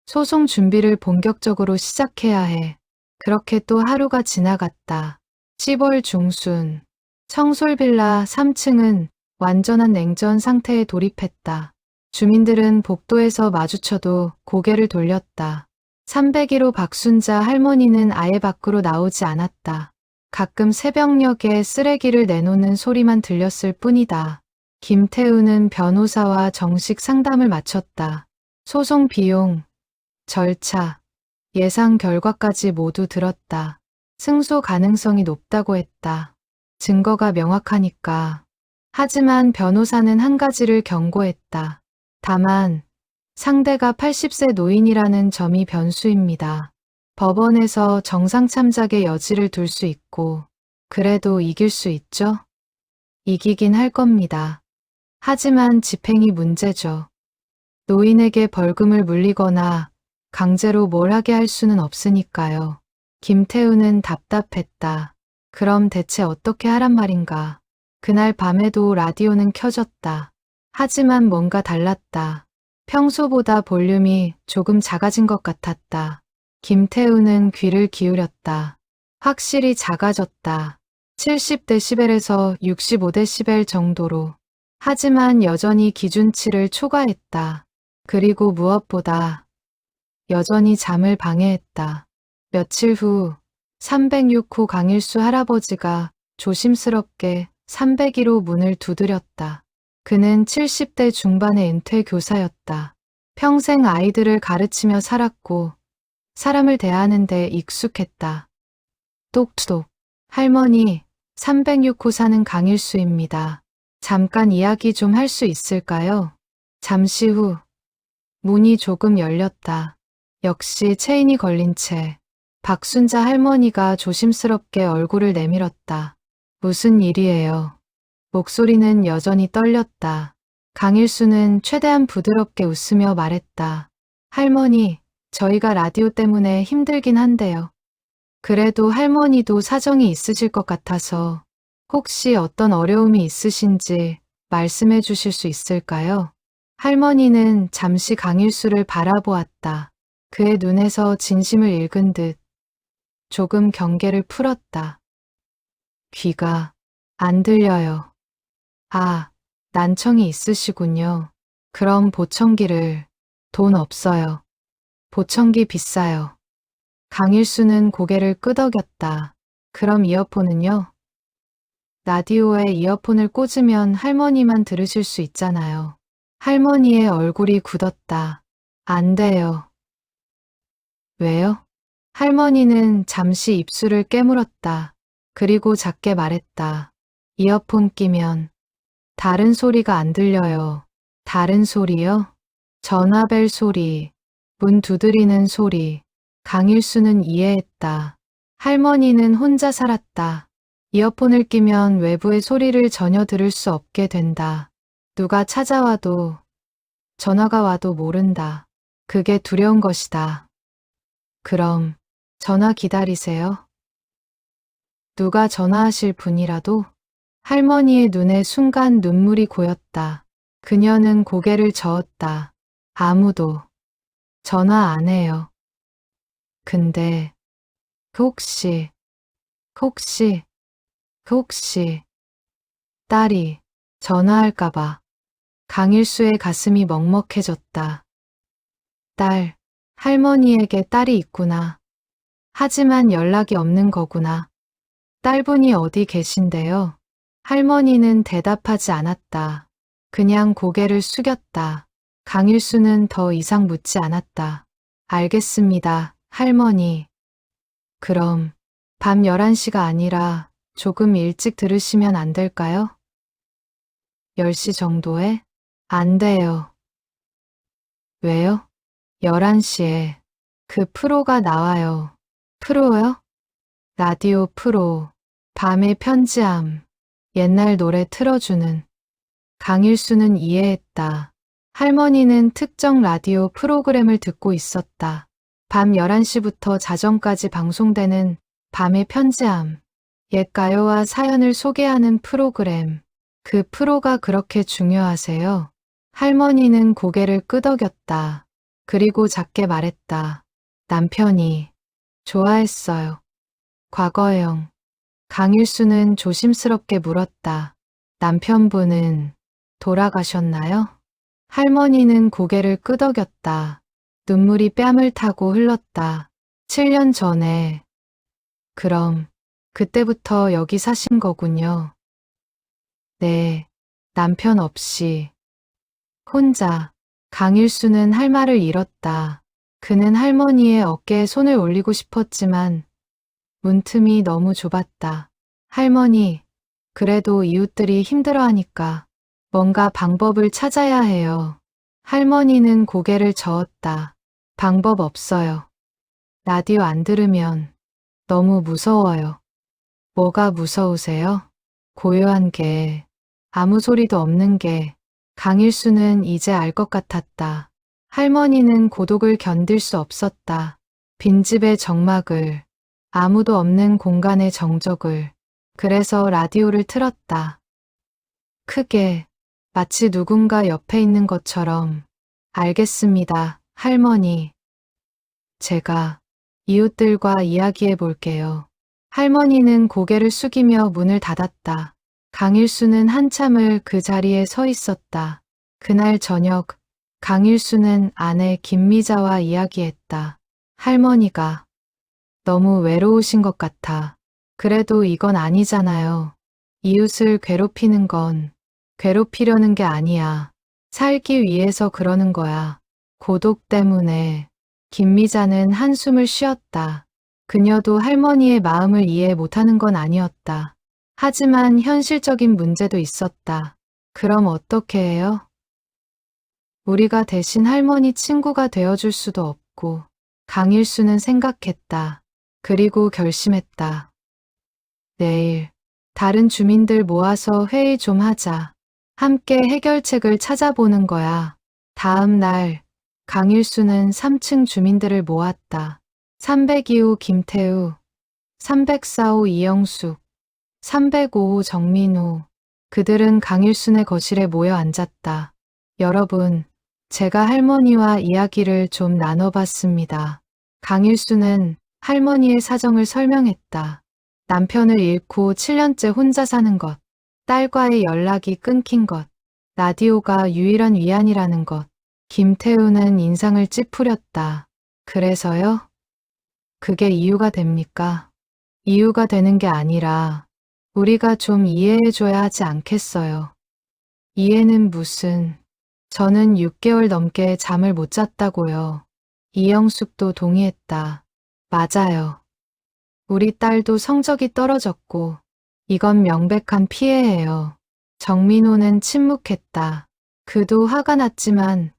소송 준비를 본격적으로 시작해야 해. 그렇게 또 하루가 지나갔다. 10월 중순, 청솔빌라 3층은 완전한 냉전 상태에 돌입했다. 주민들은 복도에서 마주쳐도 고개를 돌렸다. 301호 박순자 할머니는 아예 밖으로 나오지 않았다. 가끔 새벽녘에 쓰레기를 내놓는 소리만 들렸을 뿐이다. 김태우는 변호사와 정식 상담을 마쳤다. 소송 비용, 절차, 예상 결과까지 모두 들었다. 승소 가능성이 높다고 했다. 증거가 명확하니까. 하지만 변호사는 한 가지를 경고했다. 다만 상대가 80세 노인이라는 점이 변수입니다. 법원에서 정상 참작의 여지를 둘 수 있고 그래도 이길 수 있죠? 이기긴 할 겁니다. 하지만 집행이 문제죠. 노인에게 벌금을 물리거나 강제로 뭘 하게 할 수는 없으니까요. 김태우는 답답했다. 그럼 대체 어떻게 하란 말인가? 그날 밤에도 라디오는 켜졌다. 하지만 뭔가 달랐다. 평소보다 볼륨이 조금 작아진 것 같았다. 김태우는 귀를 기울였다. 확실히 작아졌다. 70데시벨에서 65데시벨 정도로. 하지만 여전히 기준치를 초과했다. 그리고 무엇보다 여전히 잠을 방해했다. 며칠 후 306호 강일수 할아버지가 조심스럽게 301호 문을 두드렸다. 그는 70대 중반의 은퇴 교사였다. 평생 아이들을 가르치며 살았고 사람을 대하는 데 익숙했다. 똑똑. 할머니, 306호 사는 강일수입니다. 잠깐 이야기 좀 할 수 있을까요? 잠시 후 문이 조금 열렸다. 역시 체인이 걸린 채 박순자 할머니가 조심스럽게 얼굴을 내밀었다. 무슨 일이에요? 목소리는 여전히 떨렸다. 강일수는 최대한 부드럽게 웃으며 말했다. 할머니, 저희가 라디오 때문에 힘들긴 한데요. 그래도 할머니도 사정이 있으실 것 같아서 혹시 어떤 어려움이 있으신지 말씀해 주실 수 있을까요? 할머니는 잠시 강일수를 바라보았다. 그의 눈에서 진심을 읽은 듯 조금 경계를 풀었다. 귀가 안 들려요. 아, 난청이 있으시군요. 그럼 보청기를. 돈 없어요. 보청기 비싸요. 강일수는 고개를 끄덕였다. 그럼 이어폰은요? 라디오에 이어폰을 꽂으면 할머니만 들으실 수 있잖아요. 할머니의 얼굴이 굳었다. 안 돼요. 왜요? 할머니는 잠시 입술을 깨물었다. 그리고 작게 말했다. 이어폰 끼면 다른 소리가 안 들려요. 다른 소리요? 전화벨 소리, 문 두드리는 소리. 강일수는 이해했다. 할머니는 혼자 살았다. 이어폰을 끼면 외부의 소리를 전혀 들을 수 없게 된다. 누가 찾아와도 전화가 와도 모른다. 그게 두려운 것이다. 그럼 전화 기다리세요. 누가 전화하실 분이라도? 할머니의 눈에 순간 눈물이 고였다. 그녀는 고개를 저었다. 아무도 전화 안 해요. 근데 혹시 딸이 전화할까봐 강일수의 가슴이 먹먹해졌다. 딸, 할머니에게 딸이 있구나. 하지만 연락이 없는 거구나. 딸분이 어디 계신데요? 할머니는 대답하지 않았다. 그냥 고개를 숙였다. 강일수는 더 이상 묻지 않았다. 알겠습니다, 할머니. 그럼 밤 11시가 아니라 조금 일찍 들으시면 안 될까요? 10시 정도에? 안 돼요. 왜요? 11시에 그 프로가 나와요. 프로요? 라디오 프로. 밤의 편지함. 옛날 노래 틀어주는. 강일수는 이해했다. 할머니는 특정 라디오 프로그램을 듣고 있었다. 밤 11시부터 자정까지 방송되는 밤의 편지함. 옛 가요와 사연을 소개하는 프로그램. 그 프로가 그렇게 중요하세요? 할머니는 고개를 끄덕였다. 그리고 작게 말했다. 남편이 좋아했어요. 과거형. 강일수는 조심스럽게 물었다. 남편분은 돌아가셨나요? 할머니는 고개를 끄덕였다. 눈물이 뺨을 타고 흘렀다. 7년 전에. 그럼 그때부터 여기 사신 거군요. 네, 남편 없이. 혼자. 강일수는 할 말을 잃었다. 그는 할머니의 어깨에 손을 올리고 싶었지만 문틈이 너무 좁았다. 할머니, 그래도 이웃들이 힘들어하니까 뭔가 방법을 찾아야 해요. 할머니는 고개를 저었다. 방법 없어요. 라디오 안 들으면 너무 무서워요. 뭐가 무서우세요? 고요한 게, 아무 소리도 없는 게. 강일수는 이제 알 것 같았다. 할머니는 고독을 견딜 수 없었다. 빈집의 적막을, 아무도 없는 공간의 정적을. 그래서 라디오를 틀었다. 크게, 마치 누군가 옆에 있는 것처럼. 알겠습니다, 할머니. 제가 이웃들과 이야기해 볼게요. 할머니는 고개를 숙이며 문을 닫았다. 강일수는 한참을 그 자리에 서 있었다. 그날 저녁, 강일수는 아내 김미자와 이야기했다. 할머니가 너무 외로우신 것 같아. 그래도 이건 아니잖아요. 이웃을 괴롭히는 건 괴롭히려는 게 아니야. 살기 위해서 그러는 거야. 고독 때문에. 김미자는 한숨을 쉬었다. 그녀도 할머니의 마음을 이해 못하는 건 아니었다. 하지만 현실적인 문제도 있었다. 그럼 어떻게 해요? 우리가 대신 할머니 친구가 되어줄 수도 없고. 강일수는 생각했다. 그리고 결심했다. 내일 다른 주민들 모아서 회의 좀 하자. 함께 해결책을 찾아보는 거야. 다음 날 강일수는 3층 주민들을 모았다. 302호 김태우, 304호 이영숙, 305호 정민호. 그들은 강일순의 거실에 모여 앉았다. 여러분, 제가 할머니와 이야기를 좀 나눠봤습니다. 강일수는 할머니의 사정을 설명했다. 남편을 잃고 7년째 혼자 사는 것, 딸과의 연락이 끊긴 것, 라디오가 유일한 위안이라는 것. 김태우는 인상을 찌푸렸다. 그래서요? 그게 이유가 됩니까? 이유가 되는 게 아니라 우리가 좀 이해해줘야 하지 않겠어요. 이해는 무슨, 저는 6개월 넘게 잠을 못 잤다고요. 이영숙도 동의했다. 맞아요. 우리 딸도 성적이 떨어졌고 이건 명백한 피해예요. 정민호는 침묵했다. 그도 화가 났지만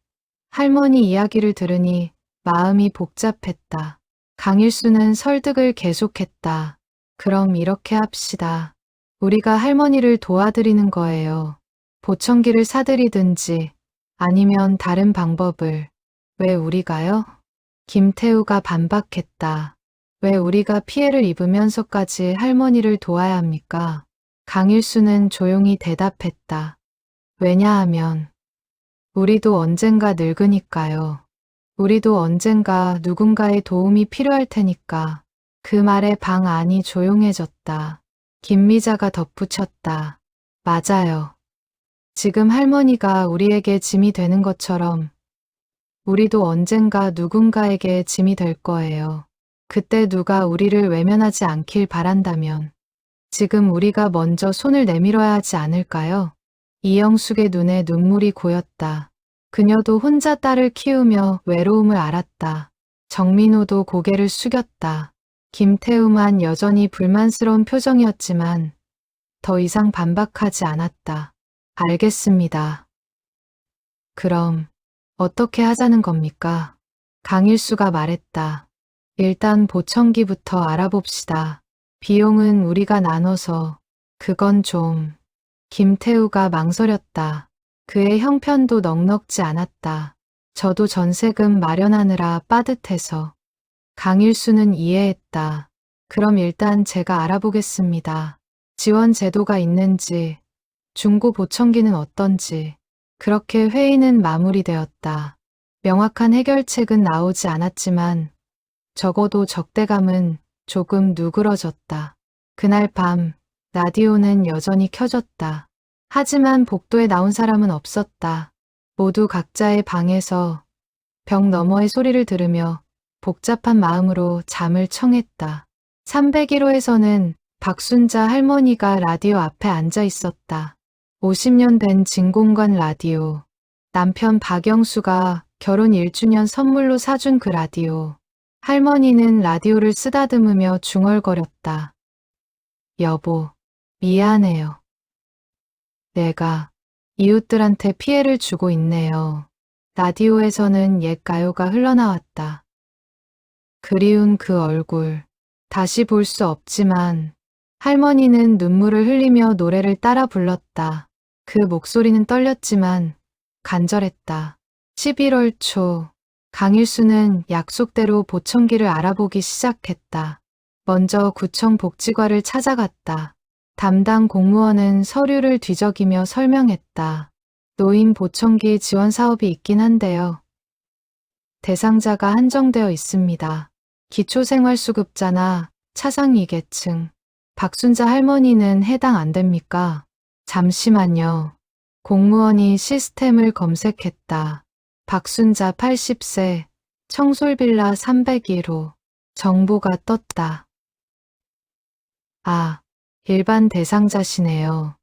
할머니 이야기를 들으니 마음이 복잡했다. 강일수는 설득을 계속했다. 그럼 이렇게 합시다. 우리가 할머니를 도와드리는 거예요. 보청기를 사드리든지 아니면 다른 방법을. 왜 우리가요? 김태우가 반박했다. 왜 우리가 피해를 입으면서까지 할머니를 도와야 합니까? 강일수는 조용히 대답했다. 왜냐하면 우리도 언젠가 늙으니까요. 우리도 언젠가 누군가의 도움이 필요할 테니까. 그 말에 방 안이 조용해졌다. 김미자가 덧붙였다. 맞아요. 지금 할머니가 우리에게 짐이 되는 것처럼 우리도 언젠가 누군가에게 짐이 될 거예요. 그때 누가 우리를 외면하지 않길 바란다면 지금 우리가 먼저 손을 내밀어야 하지 않을까요? 이영숙의 눈에 눈물이 고였다. 그녀도 혼자 딸을 키우며 외로움을 알았다. 정민호도 고개를 숙였다. 김태우만 여전히 불만스러운 표정이었지만 더 이상 반박하지 않았다. 알겠습니다. 그럼 어떻게 하자는 겁니까? 강일수가 말했다. 일단 보청기부터 알아봅시다. 비용은 우리가 나눠서. 그건 좀. 김태우가 망설였다. 그의 형편도 넉넉지 않았다. 저도 전세금 마련하느라 빠듯해서. 강일수는 이해했다. 그럼 일단 제가 알아보겠습니다. 지원 제도가 있는지, 중고 보청기는 어떤지. 그렇게 회의는 마무리되었다. 명확한 해결책은 나오지 않았지만 적어도 적대감은 조금 누그러졌다. 그날 밤 라디오는 여전히 켜졌다. 하지만 복도에 나온 사람은 없었다. 모두 각자의 방에서 벽 너머의 소리를 들으며 복잡한 마음으로 잠을 청했다. 301호에서는 박순자 할머니가 라디오 앞에 앉아 있었다. 50년 된 진공관 라디오. 남편 박영수가 결혼 1주년 선물로 사준 그 라디오. 할머니는 라디오를 쓰다듬으며 중얼거렸다. 여보, 미안해요. 내가 이웃들한테 피해를 주고 있네요. 라디오에서는 옛 가요가 흘러나왔다. 그리운 그 얼굴, 다시 볼 수 없지만 할머니는 눈물을 흘리며 노래를 따라 불렀다. 그 목소리는 떨렸지만 간절했다. 11월 초, 강일수는 약속대로 보청기를 알아보기 시작했다. 먼저 구청 복지과를 찾아갔다. 담당 공무원은 서류를 뒤적이며 설명했다. 노인 보청기 지원 사업이 있긴 한데요. 대상자가 한정되어 있습니다. 기초생활수급자나 차상위계층. 박순자 할머니는 해당 안 됩니까? 잠시만요. 공무원이 시스템을 검색했다. 박순자 80세, 청솔빌라 301호, 정보가 떴다. 아, 일반 대상자시네요.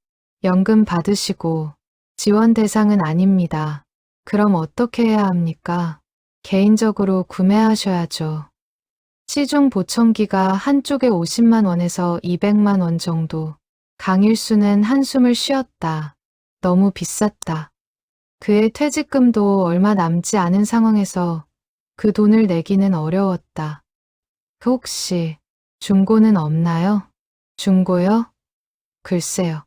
연금 받으시고 지원 대상은 아닙니다. 그럼 어떻게 해야 합니까? 개인적으로 구매하셔야죠. 시중 보청기가 한쪽에 50만 원에서 200만 원 정도. 강일수는 한숨을 쉬었다. 너무 비쌌다. 그의 퇴직금도 얼마 남지 않은 상황에서 그 돈을 내기는 어려웠다. 혹시 중고는 없나요? 중고요? 글쎄요.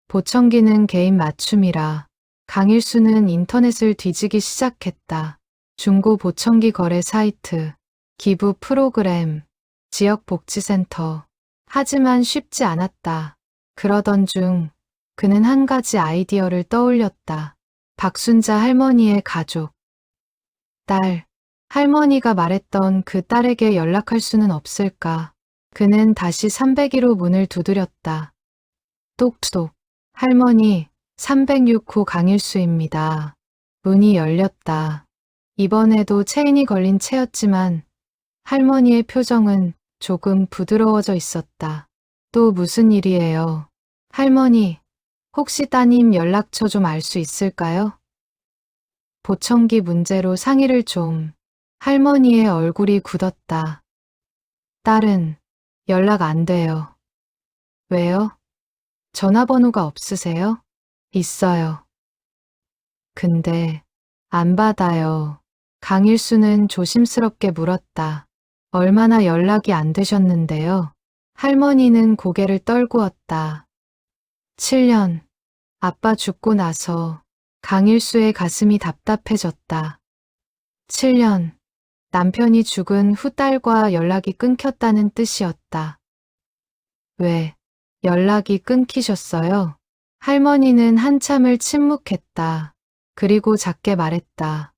보청기는 개인 맞춤이라 강일수는 인터넷을 뒤지기 시작했다. 중고 보청기 거래 사이트, 기부 프로그램, 지역복지센터. 하지만 쉽지 않았다. 그러던 중 그는 한 가지 아이디어를 떠올렸다. 박순자 할머니의 가족. 딸. 할머니가 말했던 그 딸에게 연락할 수는 없을까? 그는 다시 301호 문을 두드렸다. 똑똑. 할머니, 306호 강일수입니다. 문이 열렸다. 이번에도 체인이 걸린 채였지만 할머니의 표정은 조금 부드러워져 있었다. 또 무슨 일이에요? 할머니, 혹시 따님 연락처 좀 알 수 있을까요? 보청기 문제로 상의를 좀. 할머니의 얼굴이 굳었다. 딸은 연락 안 돼요. 왜요? 전화번호가 없으세요? 있어요. 근데 안 받아요. 강일수는 조심스럽게 물었다. 얼마나 연락이 안 되셨는데요? 할머니는 고개를 떨구었다. 7년. 아빠 죽고 나서 강일수의 가슴이 답답해졌다. 7년. 남편이 죽은 후 딸과 연락이 끊겼다는 뜻이었다. 왜 연락이 끊기셨어요? 할머니는 한참을 침묵했다. 그리고 작게 말했다.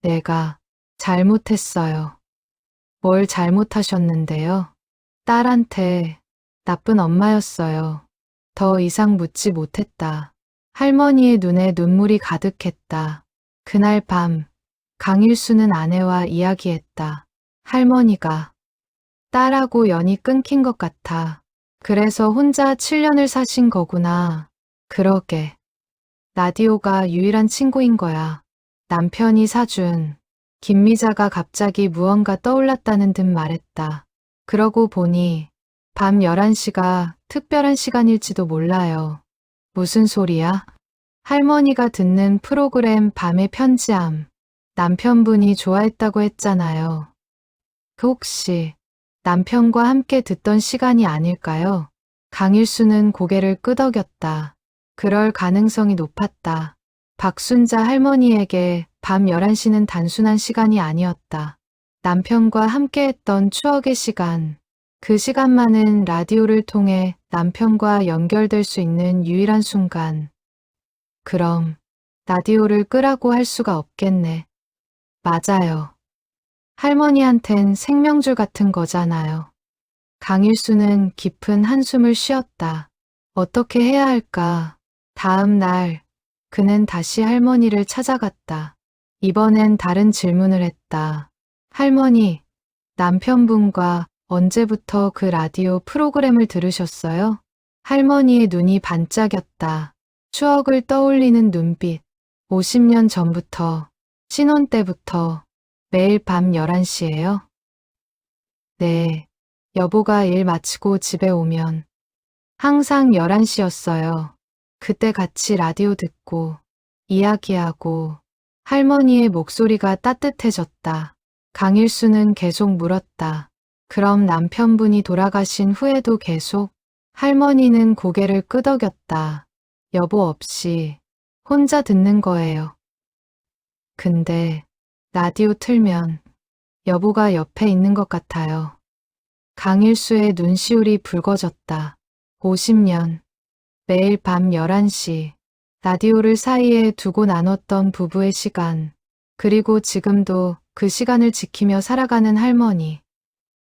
내가 잘못했어요. 뭘 잘못하셨는데요? 딸한테 나쁜 엄마였어요. 더 이상 묻지 못했다. 할머니의 눈에 눈물이 가득했다. 그날 밤 강일수는 아내와 이야기했다. 할머니가 딸하고 연이 끊긴 것 같아. 그래서 혼자 7년을 사신 거구나. 그러게. 라디오가 유일한 친구인 거야. 남편이 사준. 김미자가 갑자기 무언가 떠올랐다는 듯 말했다. 그러고 보니 밤 11시가 특별한 시간일지도 몰라요. 무슨 소리야? 할머니가 듣는 프로그램 밤의 편지함. 남편분이 좋아했다고 했잖아요. 그 혹시 남편과 함께 듣던 시간이 아닐까요? 강일수는 고개를 끄덕였다. 그럴 가능성이 높았다. 박순자 할머니에게 밤 11시는 단순한 시간이 아니었다. 남편과 함께했던 추억의 시간. 그 시간만은 라디오를 통해 남편과 연결될 수 있는 유일한 순간. 그럼 라디오를 끄라고 할 수가 없겠네. 맞아요. 할머니한텐 생명줄 같은 거잖아요. 강일수는 깊은 한숨을 쉬었다. 어떻게 해야 할까? 다음 날 그는 다시 할머니를 찾아갔다. 이번엔 다른 질문을 했다. 할머니, 남편분과 언제부터 그 라디오 프로그램을 들으셨어요? 할머니의 눈이 반짝였다. 추억을 떠올리는 눈빛. 50년 전부터, 신혼 때부터 매일 밤 11시예요? 네, 여보가 일 마치고 집에 오면 항상 11시였어요. 그때 같이 라디오 듣고 이야기하고 할머니의 목소리가 따뜻해졌다. 강일수는 계속 물었다. 그럼 남편분이 돌아가신 후에도 계속? 할머니는 고개를 끄덕였다. 여보 없이 혼자 듣는 거예요. 근데 라디오 틀면 여보가 옆에 있는 것 같아요. 강일수의 눈시울이 붉어졌다. 50년, 매일 밤 11시, 라디오를 사이에 두고 나눴던 부부의 시간, 그리고 지금도 그 시간을 지키며 살아가는 할머니.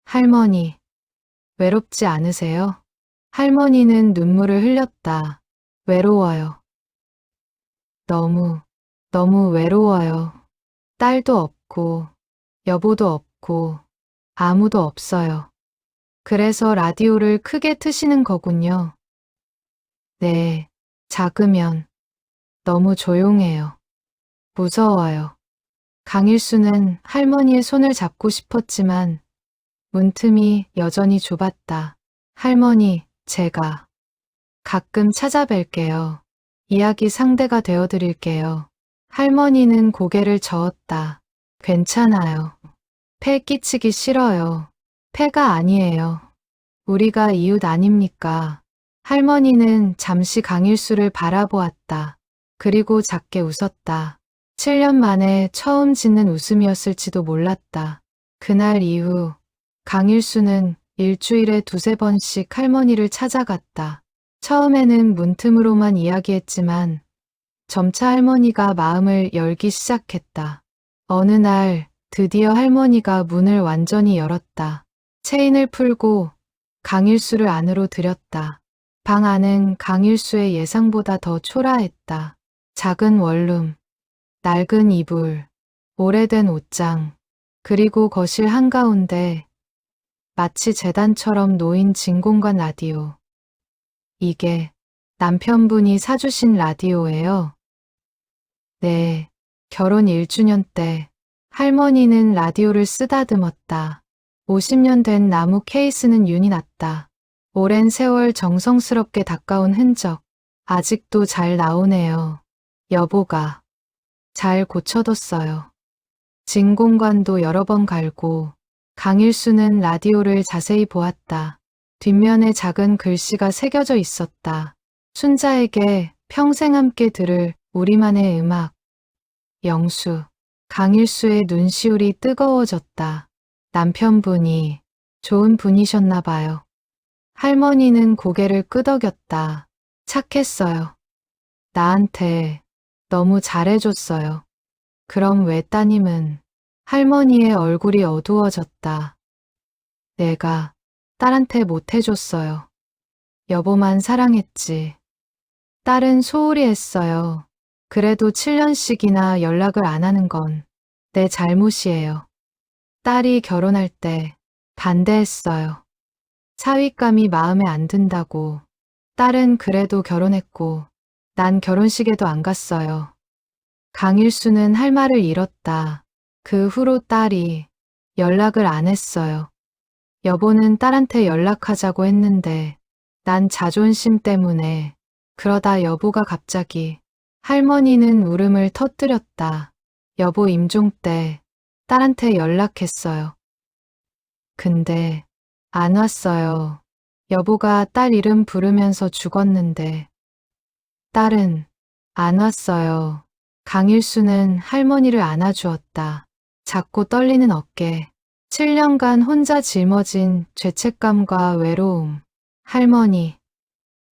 할머니, 외롭지 않으세요? 할머니는 눈물을 흘렸다. 외로워요. 너무 너무 외로워요. 딸도 없고, 여보도 없고, 아무도 없어요. 그래서 라디오를 크게 트시는 거군요. 네, 작으면 너무 조용해요. 무서워요. 강일수는 할머니의 손을 잡고 싶었지만 문틈이 여전히 좁았다. 할머니, 제가 가끔 찾아뵐게요. 이야기 상대가 되어드릴게요. 할머니는 고개를 저었다. 괜찮아요. 폐 끼치기 싫어요. 폐가 아니에요. 우리가 이웃 아닙니까? 할머니는 잠시 강일수를 바라보았다. 그리고 작게 웃었다. 7년 만에 처음 짓는 웃음이었을지도 몰랐다. 그날 이후 강일수는 일주일에 두세 번씩 할머니를 찾아갔다. 처음에는 문틈으로만 이야기했지만 점차 할머니가 마음을 열기 시작했다. 어느 날 드디어 할머니가 문을 완전히 열었다. 체인을 풀고 강일수를 안으로 들였다. 방 안은 강일수의 예상보다 더 초라했다. 작은 원룸, 낡은 이불, 오래된 옷장, 그리고 거실 한가운데 마치 재단처럼 놓인 진공관 라디오. 이게 남편분이 사주신 라디오예요? 네, 결혼 1주년 때 할머니는 라디오를 쓰다듬었다. 50년 된 나무 케이스는 윤이 났다. 오랜 세월 정성스럽게 닦아온 흔적. 아직도 잘 나오네요. 여보가 잘 고쳐뒀어요. 진공관도 여러 번 갈고 강일수는 라디오를 자세히 보았다. 뒷면에 작은 글씨가 새겨져 있었다. 순자에게 평생 함께 들을 우리만의 음악. 영수. 강일수의 눈시울이 뜨거워졌다. 남편분이 좋은 분이셨나 봐요. 할머니는 고개를 끄덕였다. 착했어요. 나한테 너무 잘해줬어요. 그럼 왜 따님은? 할머니의 얼굴이 어두워졌다. 내가 딸한테 못해줬어요. 여보만 사랑했지. 딸은 소홀히 했어요. 그래도 7년씩이나 연락을 안 하는 건 내 잘못이에요. 딸이 결혼할 때 반대했어요. 사윗감이 마음에 안 든다고. 딸은 그래도 결혼했고 난 결혼식에도 안 갔어요. 강일수는 할 말을 잃었다. 그 후로 딸이 연락을 안 했어요. 여보는 딸한테 연락하자고 했는데 난 자존심 때문에 그러다 여보가 갑자기 할머니는 울음을 터뜨렸다. 여보 임종 때 딸한테 연락했어요. 근데 안 왔어요. 여보가 딸 이름 부르면서 죽었는데 딸은 안 왔어요. 강일수는 할머니를 안아주었다. 작고 떨리는 어깨. 7년간 혼자 짊어진 죄책감과 외로움. 할머니,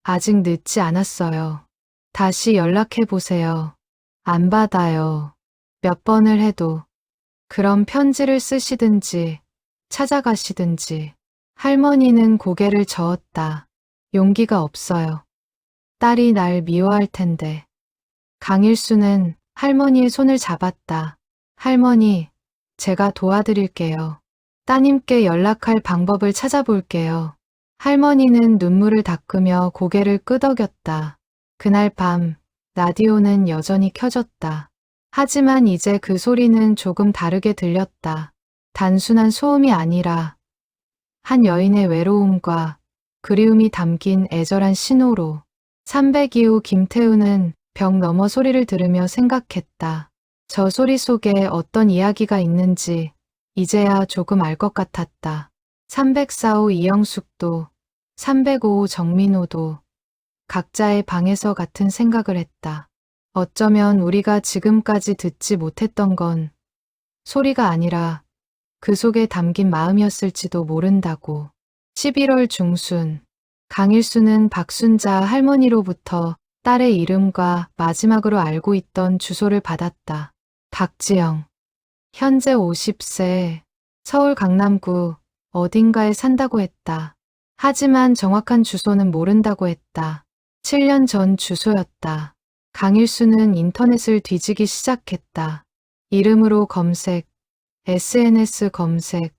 아직 늦지 않았어요. 다시 연락해보세요. 안 받아요. 몇 번을 해도. 그럼 편지를 쓰시든지 찾아가시든지. 할머니는 고개를 저었다. 용기가 없어요. 딸이 날 미워할 텐데. 강일수는 할머니의 손을 잡았다. 할머니, 제가 도와드릴게요. 따님께 연락할 방법을 찾아볼게요. 할머니는 눈물을 닦으며 고개를 끄덕였다. 그날 밤 라디오는 여전히 켜졌다. 하지만 이제 그 소리는 조금 다르게 들렸다. 단순한 소음이 아니라 한 여인의 외로움과 그리움이 담긴 애절한 신호로. 300이후 김태우는 벽 너머 소리를 들으며 생각했다. 저 소리 속에 어떤 이야기가 있는지 이제야 조금 알 것 같았다. 304호 이영숙도 305호 정민호도 각자의 방에서 같은 생각을 했다. 어쩌면 우리가 지금까지 듣지 못했던 건 소리가 아니라 그 속에 담긴 마음이었을지도 모른다고. 11월 중순, 강일수는 박순자 할머니로부터 딸의 이름과 마지막으로 알고 있던 주소를 받았다. 박지영, 현재 50세, 서울 강남구 어딘가에 산다고 했다. 하지만 정확한 주소는 모른다고 했다. 7년 전 주소였다. 강일수는 인터넷을 뒤지기 시작했다. 이름으로 검색, SNS 검색,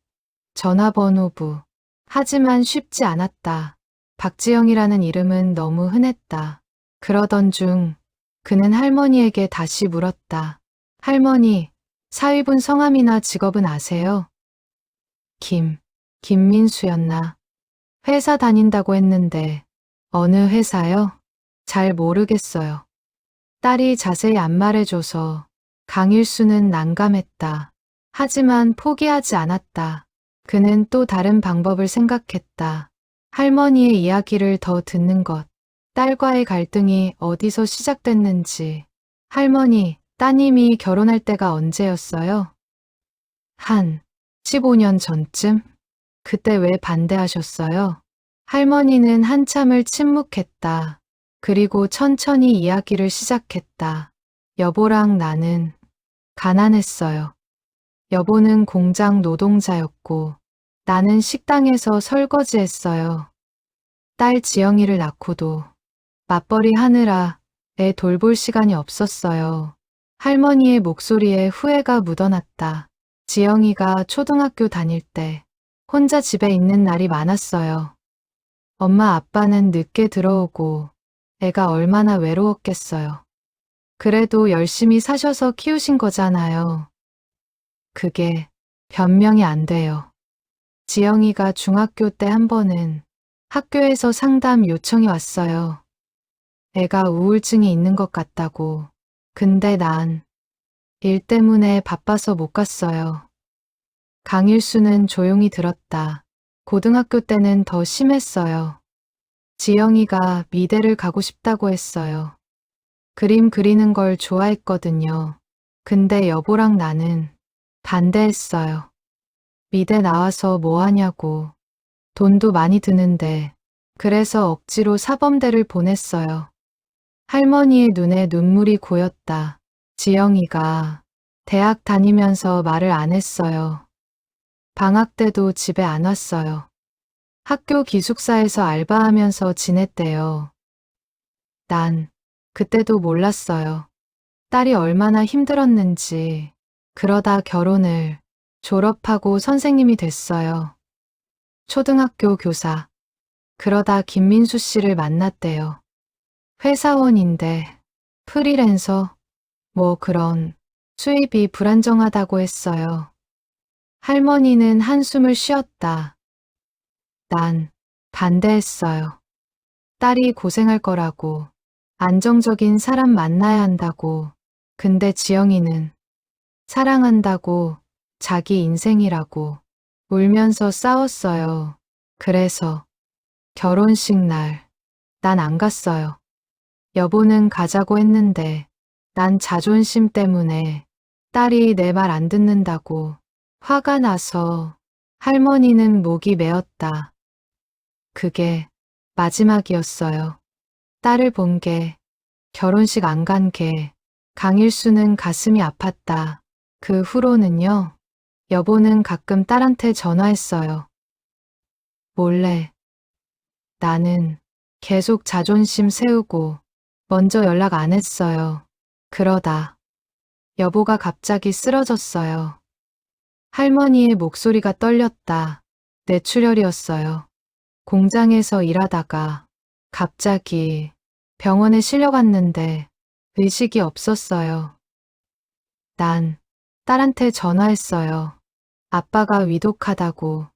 전화번호부. 하지만 쉽지 않았다. 박지영이라는 이름은 너무 흔했다. 그러던 중 그는 할머니에게 다시 물었다. 할머니, 사위분 성함이나 직업은 아세요? 김민수였나? 회사 다닌다고 했는데 어느 회사요? 잘 모르겠어요. 딸이 자세히 안 말해줘서 강일수는 난감했다. 하지만 포기하지 않았다. 그는 또 다른 방법을 생각했다. 할머니의 이야기를 더 듣는 것. 딸과의 갈등이 어디서 시작됐는지. 할머니, 따님이 결혼할 때가 언제였어요? 한 15년 전쯤? 그때 왜 반대하셨어요? 할머니는 한참을 침묵했다. 그리고 천천히 이야기를 시작했다. 여보랑 나는 가난했어요. 여보는 공장 노동자였고 나는 식당에서 설거지했어요. 딸 지영이를 낳고도 맞벌이 하느라 애 돌볼 시간이 없었어요. 할머니의 목소리에 후회가 묻어났다. 지영이가 초등학교 다닐 때 혼자 집에 있는 날이 많았어요. 엄마 아빠는 늦게 들어오고 애가 얼마나 외로웠겠어요. 그래도 열심히 사셔서 키우신 거잖아요. 그게 변명이 안 돼요. 지영이가 중학교 때 한 번은 학교에서 상담 요청이 왔어요. 애가 우울증이 있는 것 같다고. 근데 난 일 때문에 바빠서 못 갔어요. 강일수는 조용히 들었다. 고등학교 때는 더 심했어요. 지영이가 미대를 가고 싶다고 했어요. 그림 그리는 걸 좋아했거든요. 근데 여보랑 나는 반대했어요. 미대 나와서 뭐 하냐고. 돈도 많이 드는데. 그래서 억지로 사범대를 보냈어요. 할머니의 눈에 눈물이 고였다. 지영이가 대학 다니면서 말을 안 했어요. 방학 때도 집에 안 왔어요. 학교 기숙사에서 알바하면서 지냈대요. 난 그때도 몰랐어요. 딸이 얼마나 힘들었는지. 그러다 결혼을 졸업하고 선생님이 됐어요. 초등학교 교사. 그러다 김민수 씨를 만났대요. 회사원인데 프리랜서 뭐 그런 수입이 불안정하다고 했어요. 할머니는 한숨을 쉬었다. 난 반대했어요. 딸이 고생할 거라고. 안정적인 사람 만나야 한다고. 근데 지영이는 사랑한다고, 자기 인생이라고 울면서 싸웠어요. 그래서 결혼식 날 난 안 갔어요. 여보는 가자고 했는데 난 자존심 때문에 딸이 내 말 안 듣는다고 화가 나서. 할머니는 목이 메었다. 그게 마지막이었어요. 딸을 본 게, 결혼식 안 간 게. 강일수는 가슴이 아팠다. 그 후로는요, 여보는 가끔 딸한테 전화했어요. 몰래. 나는 계속 자존심 세우고 먼저 연락 안 했어요. 그러다 여보가 갑자기 쓰러졌어요. 할머니의 목소리가 떨렸다. 뇌출혈이었어요. 공장에서 일하다가 갑자기 병원에 실려갔는데 의식이 없었어요. 난 딸한테 전화했어요. 아빠가 위독하다고.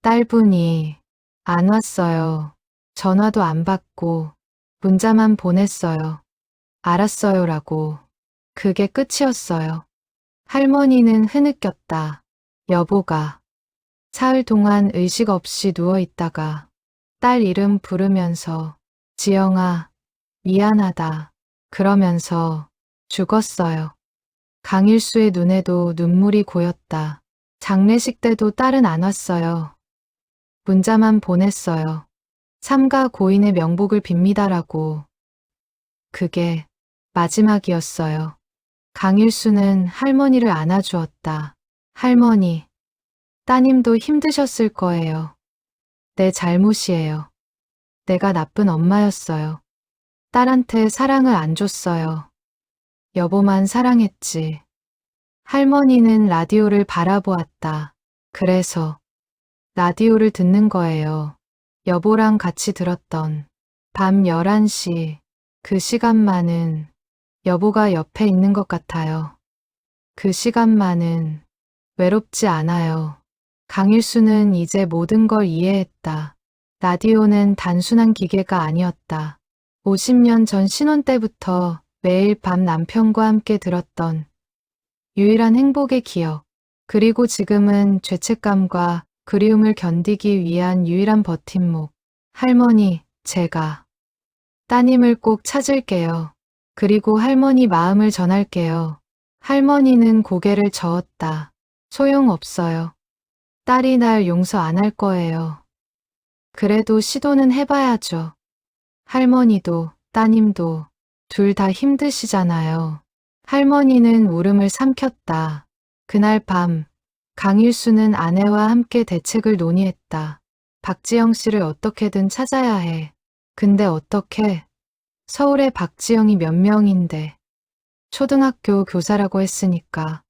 딸분이 안 왔어요. 전화도 안 받고 문자만 보냈어요. 알았어요라고. 그게 끝이었어요. 할머니는 흐느꼈다. 여보가 사흘 동안 의식 없이 누워 있다가 딸 이름 부르면서 지영아, 미안하다. 그러면서 죽었어요. 강일수의 눈에도 눈물이 고였다. 장례식 때도 딸은 안 왔어요. 문자만 보냈어요. 삼가 고인의 명복을 빕니다라고. 그게 마지막이었어요. 강일수는 할머니를 안아주었다. 할머니, 따님도 힘드셨을 거예요. 내 잘못이에요. 내가 나쁜 엄마였어요. 딸한테 사랑을 안 줬어요. 여보만 사랑했지. 할머니는 라디오를 바라보았다. 그래서 라디오를 듣는 거예요. 여보랑 같이 들었던 밤 11시 그 시간만은 여보가 옆에 있는 것 같아요. 그 시간만은 외롭지 않아요. 강일수는 이제 모든 걸 이해했다. 라디오는 단순한 기계가 아니었다. 50년 전 신혼 때부터 매일 밤 남편과 함께 들었던 유일한 행복의 기억. 그리고 지금은 죄책감과 그리움을 견디기 위한 유일한 버팀목. 할머니, 제가 따님을 꼭 찾을게요. 그리고 할머니 마음을 전할게요. 할머니는 고개를 저었다. 소용없어요. 딸이 날 용서 안 할 거예요. 그래도 시도는 해봐야죠. 할머니도 따님도 둘 다 힘드시잖아요. 할머니는 울음을 삼켰다. 그날 밤 강일수는 아내와 함께 대책을 논의했다. 박지영 씨를 어떻게든 찾아야 해. 근데 어떻게? 서울에 박지영이 몇 명인데. 초등학교 교사라고 했으니까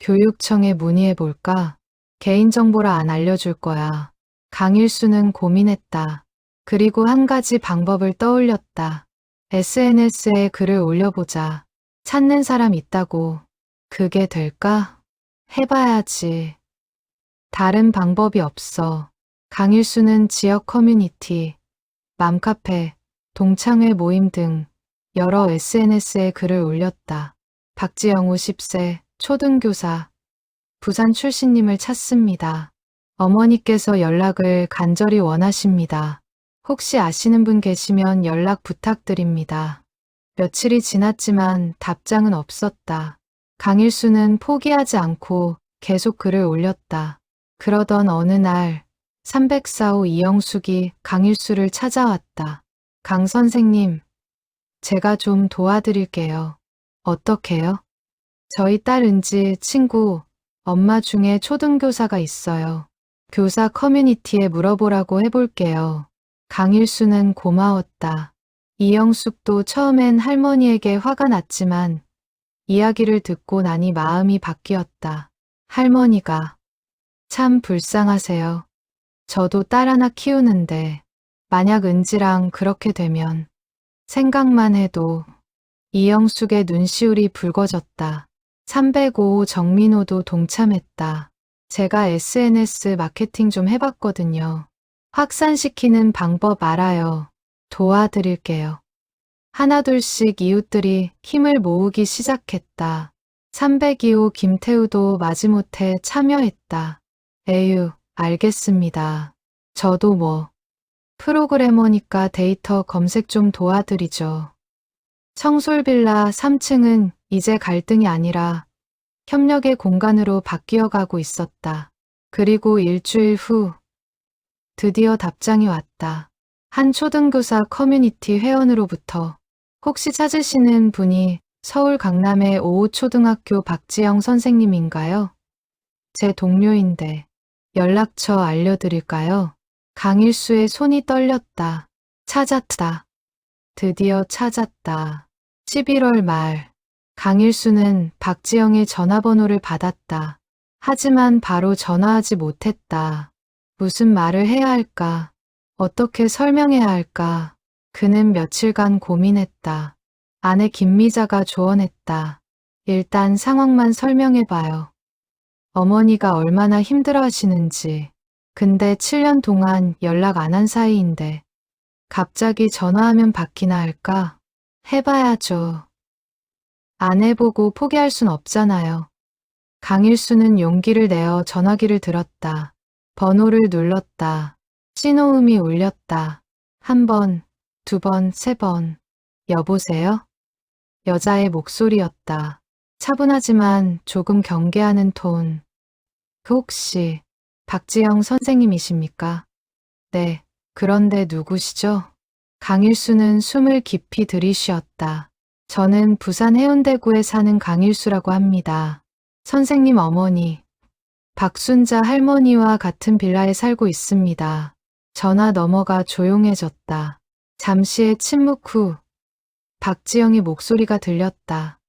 교육청에 문의해볼까? 개인정보라 안 알려줄 거야. 강일수는 고민했다. 그리고 한 가지 방법을 떠올렸다. SNS에 글을 올려보자. 찾는 사람 있다고. 그게 될까? 해봐야지. 다른 방법이 없어. 강일수는 지역 커뮤니티, 맘카페, 동창회 모임 등 여러 SNS에 글을 올렸다. 박지영 50세, 초등교사, 부산 출신님을 찾습니다. 어머니께서 연락을 간절히 원하십니다. 혹시 아시는 분 계시면 연락 부탁드립니다. 며칠이 지났지만 답장은 없었다. 강일수는 포기하지 않고 계속 글을 올렸다. 그러던 어느 날 304호 이영숙이 강일수를 찾아왔다. 강 선생님, 제가 좀 도와드릴게요. 어떻게요? 저희 딸 은지 친구 엄마 중에 초등교사가 있어요. 교사 커뮤니티에 물어보라고 해볼게요. 강일수는 고마웠다. 이영숙도 처음엔 할머니에게 화가 났지만 이야기를 듣고 나니 마음이 바뀌었다. 할머니가 참 불쌍하세요. 저도 딸 하나 키우는데 만약 은지랑 그렇게 되면 생각만 해도 이영숙의 눈시울이 붉어졌다. 305호 정민호도 동참했다. 제가 SNS 마케팅 좀 해봤거든요. 확산시키는 방법 알아요. 도와드릴게요. 하나둘씩 이웃들이 힘을 모으기 시작했다. 302호 김태우도 마지못해 참여했다. 에휴, 알겠습니다. 저도 뭐 프로그래머니까 데이터 검색 좀 도와드리죠. 청솔빌라 3층은 이제 갈등이 아니라 협력의 공간으로 바뀌어가고 있었다. 그리고 일주일 후 드디어 답장이 왔다. 한 초등교사 커뮤니티 회원으로부터 혹시 찾으시는 분이 서울 강남의 5호초등학교 박지영 선생님인가요? 제 동료인데 연락처 알려드릴까요? 강일수의 손이 떨렸다. 찾았다. 드디어 찾았다. 11월 말 강일수는 박지영의 전화번호를 받았다. 하지만 바로 전화하지 못했다. 무슨 말을 해야 할까? 어떻게 설명해야 할까? 그는 며칠간 고민했다. 아내 김미자가 조언했다. 일단 상황만 설명해봐요. 어머니가 얼마나 힘들어 하시는지. 근데 7년 동안 연락 안 한 사이인데 갑자기 전화하면 받기나 할까? 해봐야죠. 안 해보고 포기할 순 없잖아요. 강일수는 용기를 내어 전화기를 들었다. 번호를 눌렀다. 신호음이 울렸다. 한 번, 두 번, 세 번. 여보세요? 여자의 목소리였다. 차분하지만 조금 경계하는 톤. 그 혹시 박지영 선생님이십니까? 네, 그런데 누구시죠? 강일수는 숨을 깊이 들이쉬었다. 저는 부산 해운대구에 사는 강일수라고 합니다. 선생님 어머니, 박순자 할머니와 같은 빌라에 살고 있습니다. 전화 너머가 조용해졌다. 잠시의 침묵 후 박지영의 목소리가 들렸다.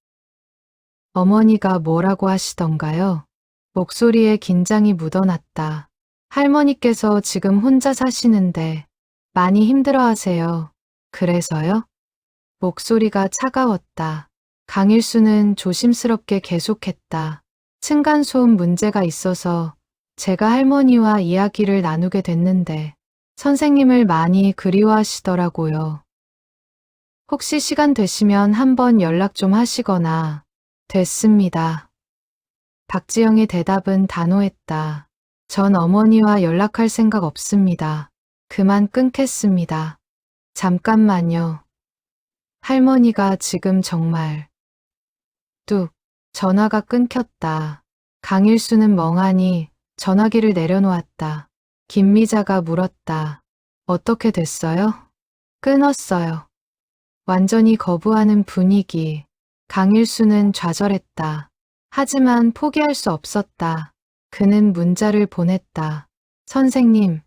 어머니가 뭐라고 하시던가요? 목소리에 긴장이 묻어났다. 할머니께서 지금 혼자 사시는데 많이 힘들어하세요. 그래서요? 목소리가 차가웠다. 강일수는 조심스럽게 계속했다. 층간소음 문제가 있어서 제가 할머니와 이야기를 나누게 됐는데 선생님을 많이 그리워하시더라고요. 혹시 시간 되시면 한번 연락 좀 하시거나. 됐습니다. 박지영의 대답은 단호했다. 전 어머니와 연락할 생각 없습니다. 그만 끊겠습니다. 잠깐만요. 할머니가 지금 정말 뚝 전화가 끊겼다. 강일수는 멍하니 전화기를 내려놓았다. 김미자가 물었다. 어떻게 됐어요? 끊었어요. 완전히 거부하는 분위기. 강일수는 좌절했다. 하지만 포기할 수 없었다. 그는 문자를 보냈다. 선생님,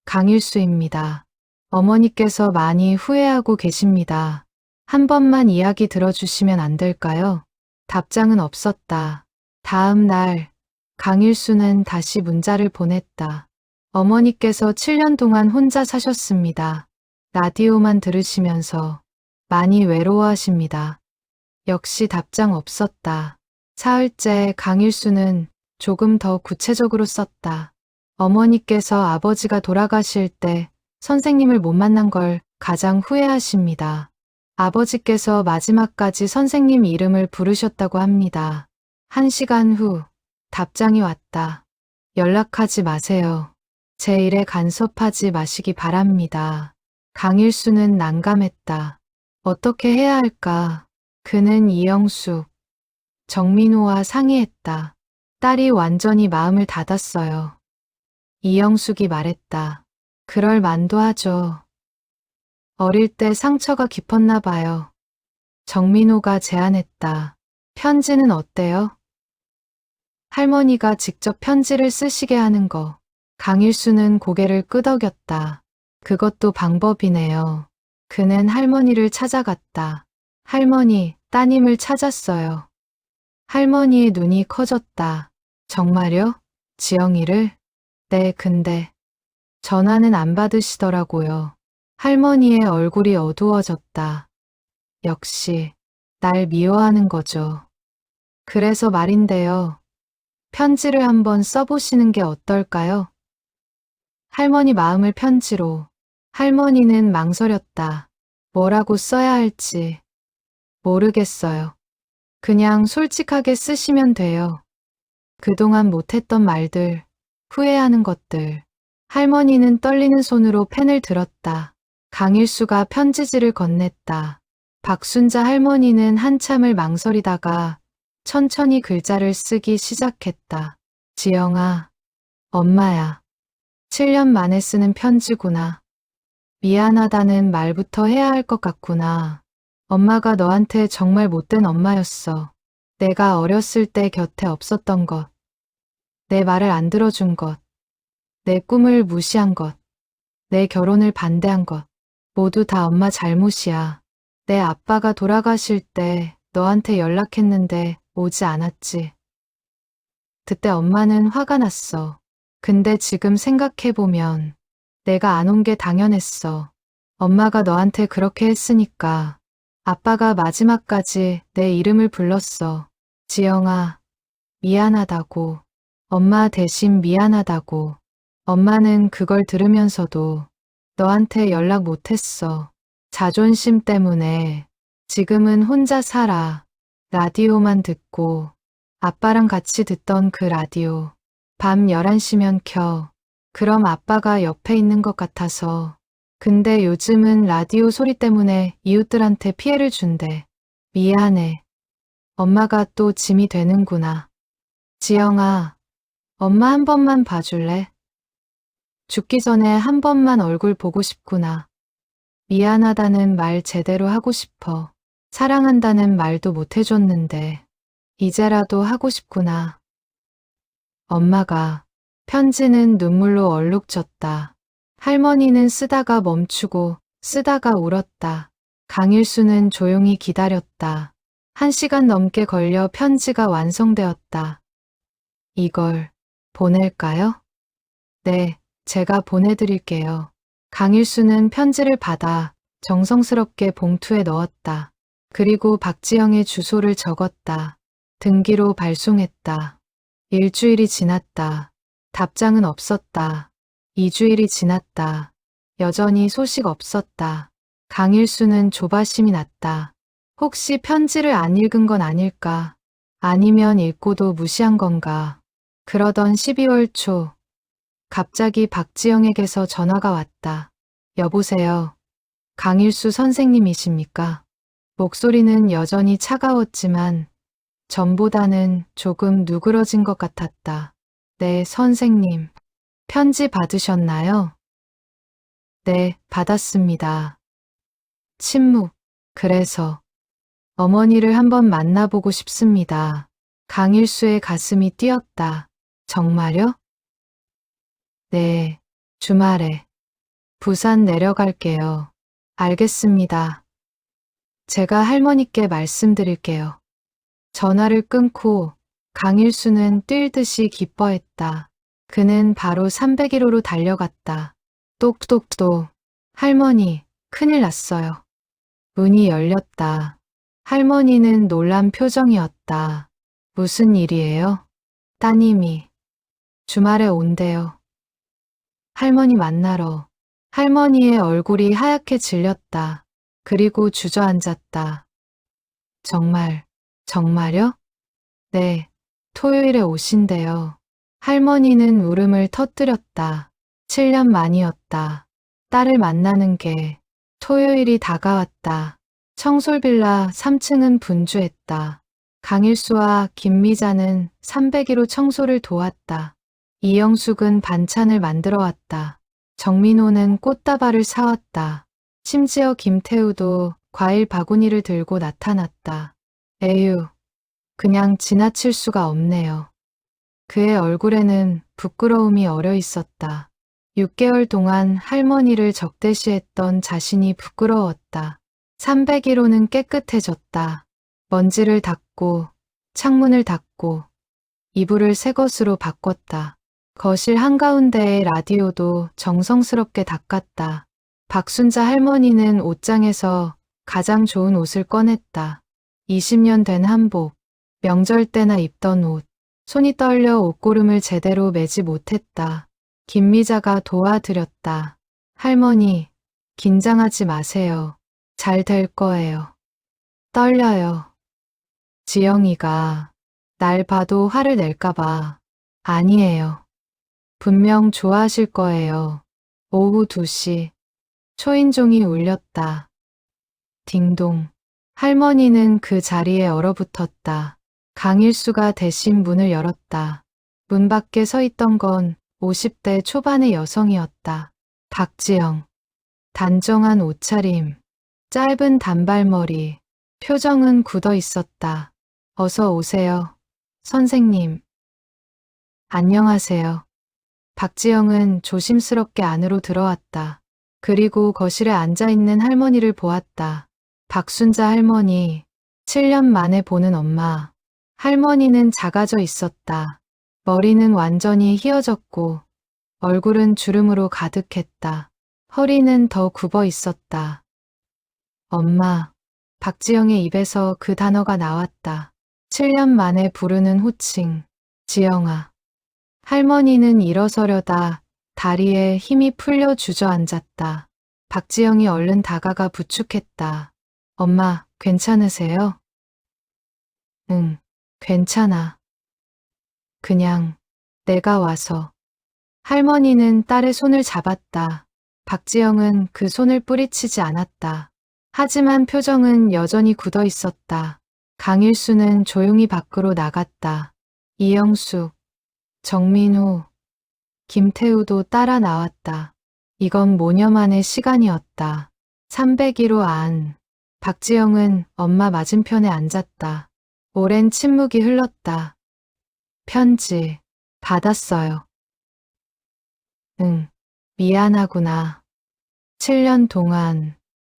강일수입니다. 어머니께서 많이 후회하고 계십니다. 한 번만 이야기 들어주시면 안 될까요? 답장은 없었다. 다음 날, 강일수는 다시 문자를 보냈다. 어머니께서 7년 동안 혼자 사셨습니다. 라디오만 들으시면서 많이 외로워하십니다. 역시 답장 없었다. 사흘째 강일수는 조금 더 구체적으로 썼다. 어머니께서 아버지가 돌아가실 때 선생님을 못 만난 걸 가장 후회하십니다. 아버지께서 마지막까지 선생님 이름을 부르셨다고 합니다. 1시간 후 답장이 왔다. 연락하지 마세요. 제 일에 간섭하지 마시기 바랍니다. 강일수는 난감했다. 어떻게 해야 할까? 그는 이영숙, 정민호와 상의했다. 딸이 완전히 마음을 닫았어요. 이영숙이 말했다. 그럴 만도 하죠. 어릴 때 상처가 깊었나 봐요. 정민호가 제안했다. 편지는 어때요? 할머니가 직접 편지를 쓰시게 하는 거. 강일수는 고개를 끄덕였다. 그것도 방법이네요. 그는 할머니를 찾아갔다. 할머니, 따님을 찾았어요. 할머니의 눈이 커졌다. 정말요? 지영이를? 네, 근데 전화는 안 받으시더라고요. 할머니의 얼굴이 어두워졌다. 역시 날 미워하는 거죠. 그래서 말인데요. 편지를 한번 써보시는 게 어떨까요? 할머니 마음을 편지로. 할머니는 망설였다. 뭐라고 써야 할지 모르겠어요. 그냥 솔직하게 쓰시면 돼요. 그동안 못했던 말들, 후회하는 것들. 할머니는 떨리는 손으로 펜을 들었다. 강일수가 편지지를 건넸다. 박순자 할머니는 한참을 망설이다가 천천히 글자를 쓰기 시작했다. 지영아, 엄마야. 7년 만에 쓰는 편지구나. 미안하다는 말부터 해야 할 것 같구나. 엄마가 너한테 정말 못된 엄마였어. 내가 어렸을 때 곁에 없었던 것. 내 말을 안 들어준 것. 내 꿈을 무시한 것. 내 결혼을 반대한 것. 모두 다 엄마 잘못이야. 내 아빠가 돌아가실 때 너한테 연락했는데 오지 않았지. 그때 엄마는 화가 났어. 근데 지금 생각해보면 내가 안 온 게 당연했어. 엄마가 너한테 그렇게 했으니까. 아빠가 마지막까지 내 이름을 불렀어. 지영아, 미안하다고. 엄마 대신 미안하다고. 엄마는 그걸 들으면서도 너한테 연락 못했어. 자존심 때문에. 지금은 혼자 살아. 라디오만 듣고. 아빠랑 같이 듣던 그 라디오. 밤 11시면 켜. 그럼 아빠가 옆에 있는 것 같아서. 근데 요즘은 라디오 소리 때문에 이웃들한테 피해를 준대. 미안해. 엄마가 또 짐이 되는구나. 지영아, 엄마 한 번만 봐줄래? 죽기 전에 한 번만 얼굴 보고 싶구나. 미안하다는 말 제대로 하고 싶어. 사랑한다는 말도 못 해줬는데 이제라도 하고 싶구나. 엄마가. 편지는 눈물로 얼룩졌다. 할머니는 쓰다가 멈추고 쓰다가 울었다. 강일수는 조용히 기다렸다. 1시간 넘게 걸려 편지가 완성되었다. 이걸 보낼까요? 네, 제가 보내드릴게요. 강일수는 편지를 받아 정성스럽게 봉투에 넣었다. 그리고 박지영의 주소를 적었다. 등기로 발송했다. 일주일이 지났다. 답장은 없었다. 2주일이 지났다. 여전히 소식 없었다. 강일수는 조바심이 났다. 혹시 편지를 안 읽은 건 아닐까? 아니면 읽고도 무시한 건가? 그러던 12월 초, 갑자기 박지영에게서 전화가 왔다. 여보세요. 강일수 선생님이십니까? 목소리는 여전히 차가웠지만 전보다는 조금 누그러진 것 같았다. 네, 선생님. 편지 받으셨나요? 네, 받았습니다. 침묵. 그래서 어머니를 한번 만나보고 싶습니다. 강일수의 가슴이 뛰었다. 정말요? 네, 주말에 부산 내려갈게요. 알겠습니다. 제가 할머니께 말씀드릴게요. 전화를 끊고 강일수는 뛸 듯이 기뻐했다. 그는 바로 301호로 달려갔다. 똑똑똑. 할머니, 큰일 났어요. 문이 열렸다. 할머니는 놀란 표정이었다. 무슨 일이에요? 따님이 주말에 온대요. 할머니 만나러. 할머니의 얼굴이 하얗게 질렸다. 그리고 주저앉았다. 정말요? 네, 토요일에 오신대요. 할머니는 울음을 터뜨렸다. 7년 만이었다. 딸을 만나는 게 토요일이 다가왔다. 청솔빌라 3층은 분주했다. 강일수와 김미자는 301호 청소를 도왔다. 이영숙은 반찬을 만들어 왔다. 정민호는 꽃다발을 사왔다. 심지어 김태우도 과일 바구니를 들고 나타났다. 에휴, 그냥 지나칠 수가 없네요. 그의 얼굴에는 부끄러움이 어려 있었다. 6개월 동안 할머니를 적대시했던 자신이 부끄러웠다. 301호는 깨끗해졌다. 먼지를 닦고 창문을 닦고 이불을 새 것으로 바꿨다. 거실 한가운데의 라디오도 정성스럽게 닦았다. 박순자 할머니는 옷장에서 가장 좋은 옷을 꺼냈다. 20년 된 한복, 명절 때나 입던 옷. 손이 떨려 옷고름을 제대로 매지 못했다. 김미자가 도와드렸다. 할머니, 긴장하지 마세요. 잘 될 거예요. 떨려요. 지영이가 날 봐도 화를 낼까봐. 아니에요. 분명 좋아하실 거예요. 오후 2시. 초인종이 울렸다. 딩동. 할머니는 그 자리에 얼어붙었다. 강일수가 대신 문을 열었다. 문 밖에 서 있던 건 50대 초반의 여성이었다. 박지영. 단정한 옷차림, 짧은 단발머리, 표정은 굳어 있었다. 어서 오세요, 선생님. 안녕하세요. 박지영은 조심스럽게 안으로 들어왔다. 그리고 거실에 앉아있는 할머니를 보았다. 박순자 할머니, 7년 만에 보는 엄마. 할머니는 작아져 있었다. 머리는 완전히 휘어졌고 얼굴은 주름으로 가득했다. 허리는 더 굽어 있었다. 엄마. 박지영의 입에서 그 단어가 나왔다. 7년 만에 부르는 호칭. 지영아. 할머니는 일어서려다 다리에 힘이 풀려 주저앉았다. 박지영이 얼른 다가가 부축했다. 엄마, 괜찮으세요? 응, 괜찮아. 그냥 내가 와서. 할머니는 딸의 손을 잡았다. 박지영은 그 손을 뿌리치지 않았다. 하지만 표정은 여전히 굳어 있었다. 강일수는 조용히 밖으로 나갔다. 이영숙, 정민호, 김태우도 따라 나왔다. 이건 모녀만의 시간이었다. 301호 안. 박지영은 엄마 맞은편에 앉았다. 오랜 침묵이 흘렀다. 편지 받았어요. 응, 미안하구나. 7년 동안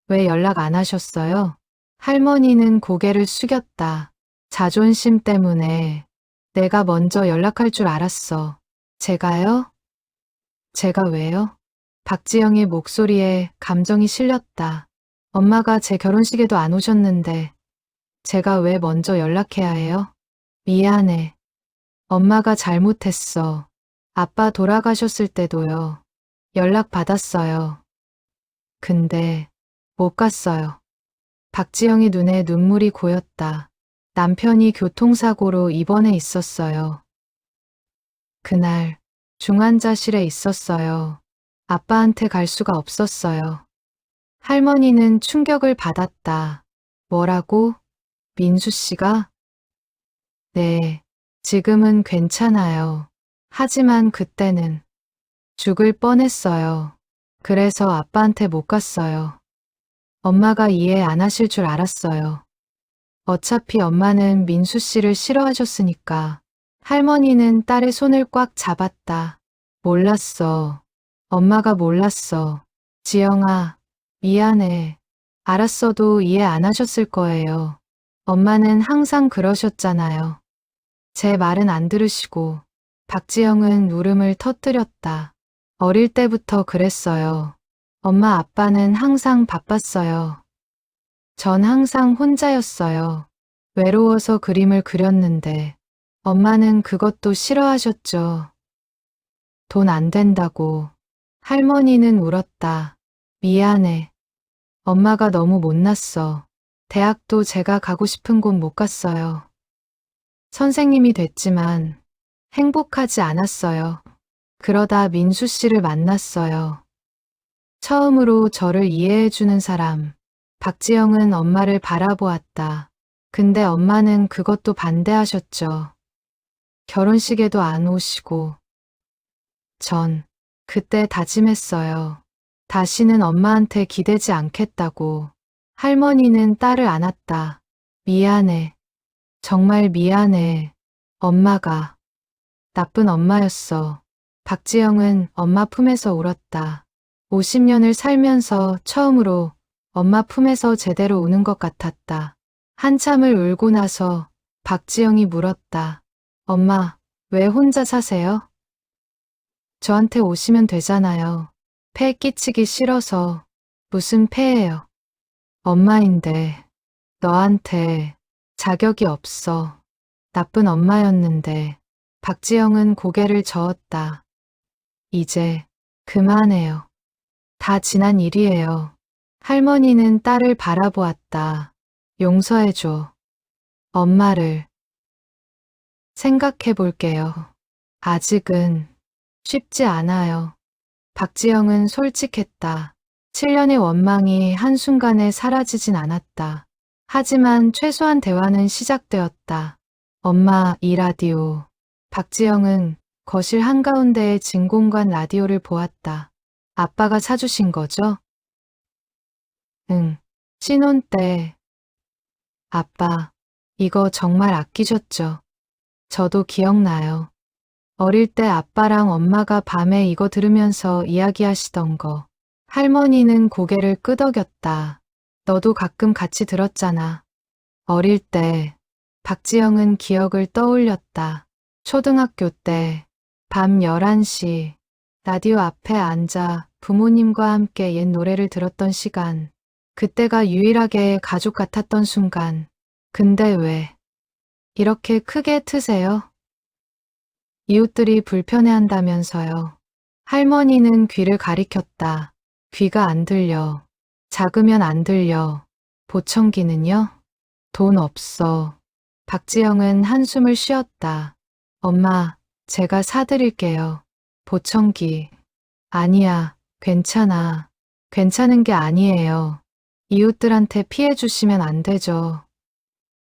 왜 연락 안 하셨어요? 할머니는 고개를 숙였다. 자존심 때문에 내가 먼저 연락할 줄 알았어. 제가요? 제가 왜요? 박지영의 목소리에 감정이 실렸다. 엄마가 제 결혼식에도 안 오셨는데 제가 왜 먼저 연락해야 해요? 미안해. 엄마가 잘못했어. 아빠 돌아가셨을 때도요. 연락 받았어요. 근데 못 갔어요. 박지영의 눈에 눈물이 고였다. 남편이 교통사고로 입원해 있었어요. 그날 중환자실에 있었어요. 아빠한테 갈 수가 없었어요. 할머니는 충격을 받았다. 뭐라고? 민수 씨가? 네, 지금은 괜찮아요. 하지만 그때는 죽을 뻔했어요. 그래서 아빠한테 못 갔어요. 엄마가 이해 안 하실 줄 알았어요. 어차피 엄마는 민수 씨를 싫어하셨으니까. 할머니는 딸의 손을 꽉 잡았다. 몰랐어. 엄마가 몰랐어. 지영아, 미안해. 알았어도 이해 안 하셨을 거예요. 엄마는 항상 그러셨잖아요. 제 말은 안 들으시고. 박지영은 울음을 터뜨렸다. 어릴 때부터 그랬어요. 엄마 아빠는 항상 바빴어요. 전 항상 혼자였어요. 외로워서 그림을 그렸는데 엄마는 그것도 싫어하셨죠. 돈 안 된다고. 할머니는 울었다. 미안해. 엄마가 너무 못났어. 대학도 제가 가고 싶은 곳 못 갔어요. 선생님이 됐지만 행복하지 않았어요. 그러다 민수 씨를 만났어요. 처음으로 저를 이해해주는 사람. 박지영은 엄마를 바라보았다. 근데 엄마는 그것도 반대하셨죠. 결혼식에도 안 오시고. 전 그때 다짐했어요. 다시는 엄마한테 기대지 않겠다고. 할머니는 딸을 안았다. 미안해. 정말 미안해. 엄마가 나쁜 엄마였어. 박지영은 엄마 품에서 울었다. 50년을 살면서 처음으로 엄마 품에서 제대로 우는 것 같았다. 한참을 울고 나서 박지영이 물었다. 엄마, 왜 혼자 사세요? 저한테 오시면 되잖아요. 폐 끼치기 싫어서. 무슨 폐예요? 엄마인데 너한테 자격이 없어. 나쁜 엄마였는데. 박지영은 고개를 저었다. 이제 그만해요. 다 지난 일이에요. 할머니는 딸을 바라보았다. 용서해줘. 엄마를 생각해 볼게요. 아직은 쉽지 않아요. 박지영은 솔직했다. 7년의 원망이 한순간에 사라지진 않았다. 하지만 최소한 대화는 시작되었다. 엄마, 이 라디오. 박지영은 거실 한가운데의 진공관 라디오를 보았다. 아빠가 사주신 거죠? 응. 신혼 때. 아빠, 이거 정말 아끼셨죠? 저도 기억나요. 어릴 때 아빠랑 엄마가 밤에 이거 들으면서 이야기하시던 거. 할머니는 고개를 끄덕였다. 너도 가끔 같이 들었잖아. 어릴 때. 박지영은 기억을 떠올렸다. 초등학교 때. 밤 11시. 라디오 앞에 앉아 부모님과 함께 옛 노래를 들었던 시간. 그때가 유일하게 가족 같았던 순간. 근데 왜 이렇게 크게 트세요? 이웃들이 불편해한다면서요. 할머니는 귀를 가리켰다. 귀가 안 들려. 작으면 안 들려. 보청기는요? 돈 없어. 박지영은 한숨을 쉬었다. 엄마, 제가 사드릴게요. 보청기. 아니야, 괜찮아. 괜찮은 게 아니에요. 이웃들한테 피해 주시면 안 되죠.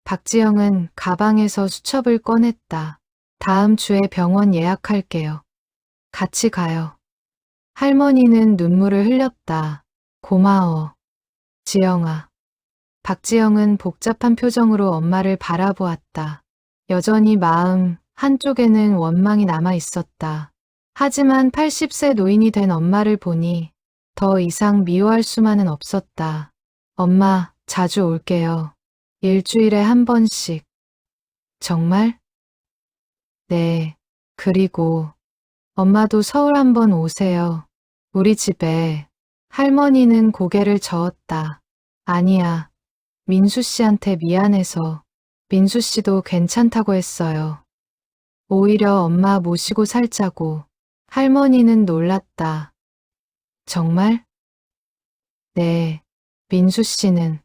박지영은 가방에서 수첩을 꺼냈다. 다음 주에 병원 예약할게요. 같이 가요. 할머니는 눈물을 흘렸다. 고마워. 지영아. 박지영은 복잡한 표정으로 엄마를 바라보았다. 여전히 마음 한쪽에는 원망이 남아 있었다. 하지만 80세 노인이 된 엄마를 보니 더 이상 미워할 수만은 없었다. 엄마, 자주 올게요. 일주일에 한 번씩. 정말? 네. 그리고 엄마도 서울 한번 오세요. 우리 집에. 할머니는 고개를 저었다. 아니야. 민수 씨한테 미안해서. 민수 씨도 괜찮다고 했어요. 오히려 엄마 모시고 살자고. 할머니는 놀랐다. 정말? 네. 민수 씨는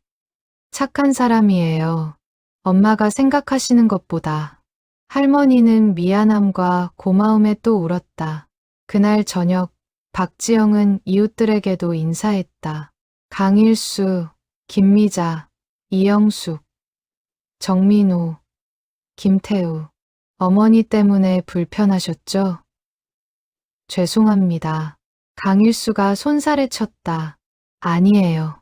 착한 사람이에요. 엄마가 생각하시는 것보다. 할머니는 미안함과 고마움에 또 울었다. 그날 저녁 박지영은 이웃들에게도 인사했다. 강일수, 김미자, 이영숙, 정민우, 김태우. 어머니 때문에 불편하셨죠? 죄송합니다. 강일수가 손살에 쳤다. 아니에요.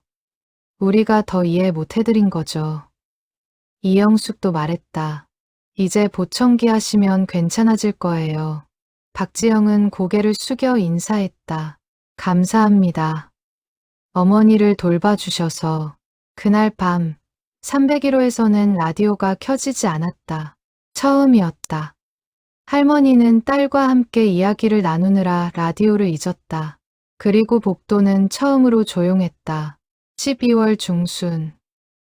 우리가 더 이해 못 해드린 거죠. 이영숙도 말했다. 이제 보청기 하시면 괜찮아질 거예요. 박지영은 고개를 숙여 인사했다. 감사합니다. 어머니를 돌봐주셔서. 그날 밤 301호에서는 라디오가 켜지지 않았다. 처음이었다. 할머니는 딸과 함께 이야기를 나누느라 라디오를 잊었다. 그리고 복도는 처음으로 조용했다. 12월 중순.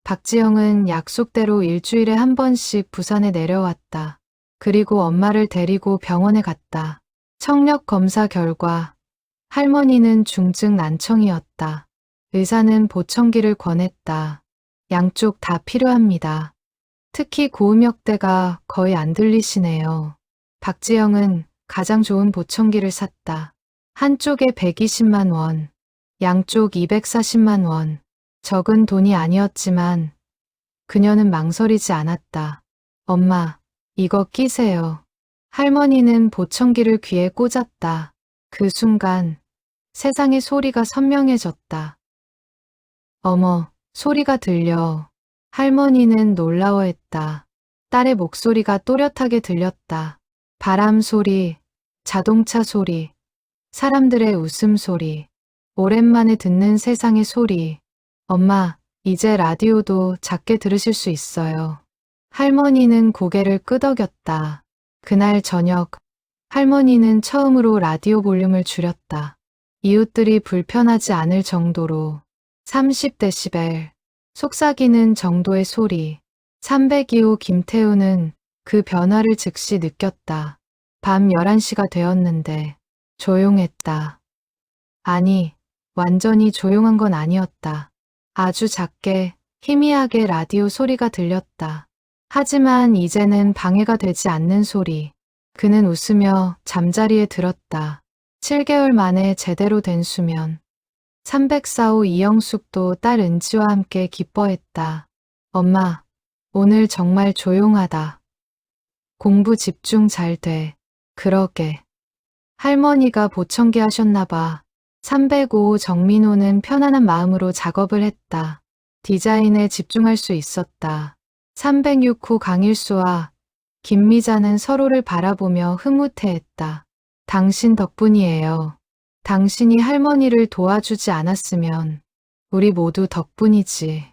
박지영은 약속대로 일주일에 한 번씩 부산에 내려왔다. 그리고 엄마를 데리고 병원에 갔다. 청력 검사 결과 할머니는 중증 난청이었다. 의사는 보청기를 권했다. 양쪽 다 필요합니다. 특히 고음역대가 거의 안 들리시네요. 박지영은 가장 좋은 보청기를 샀다. 한쪽에 120만 원, 양쪽 240만 원. 적은 돈이 아니었지만 그녀는 망설이지 않았다. 엄마, 이거 끼세요. 할머니는 보청기를 귀에 꽂았다. 그 순간 세상의 소리가 선명해졌다. 어머, 소리가 들려. 할머니는 놀라워했다. 딸의 목소리가 또렷하게 들렸다. 바람 소리, 자동차 소리, 사람들의 웃음소리, 오랜만에 듣는 세상의 소리. 엄마, 이제 라디오도 작게 들으실 수 있어요. 할머니는 고개를 끄덕였다. 그날 저녁, 할머니는 처음으로 라디오 볼륨을 줄였다. 이웃들이 불편하지 않을 정도로 30데시벨, 속삭이는 정도의 소리. 302호 김태우는 그 변화를 즉시 느꼈다. 밤 11시가 되었는데 조용했다. 아니, 완전히 조용한 건 아니었다. 아주 작게, 희미하게 라디오 소리가 들렸다. 하지만 이제는 방해가 되지 않는 소리. 그는 웃으며 잠자리에 들었다. 7개월 만에 제대로 된 수면. 304호 이영숙도 딸 은지와 함께 기뻐했다. 엄마, 오늘 정말 조용하다. 공부 집중 잘 돼. 그러게. 할머니가 보청기 하셨나 봐. 305호 정민호는 편안한 마음으로 작업을 했다. 디자인에 집중할 수 있었다. 306호 강일수와 김미자는 서로를 바라보며 흐뭇해했다. 당신 덕분이에요. 당신이 할머니를 도와주지 않았으면 우리 모두 덕분이지.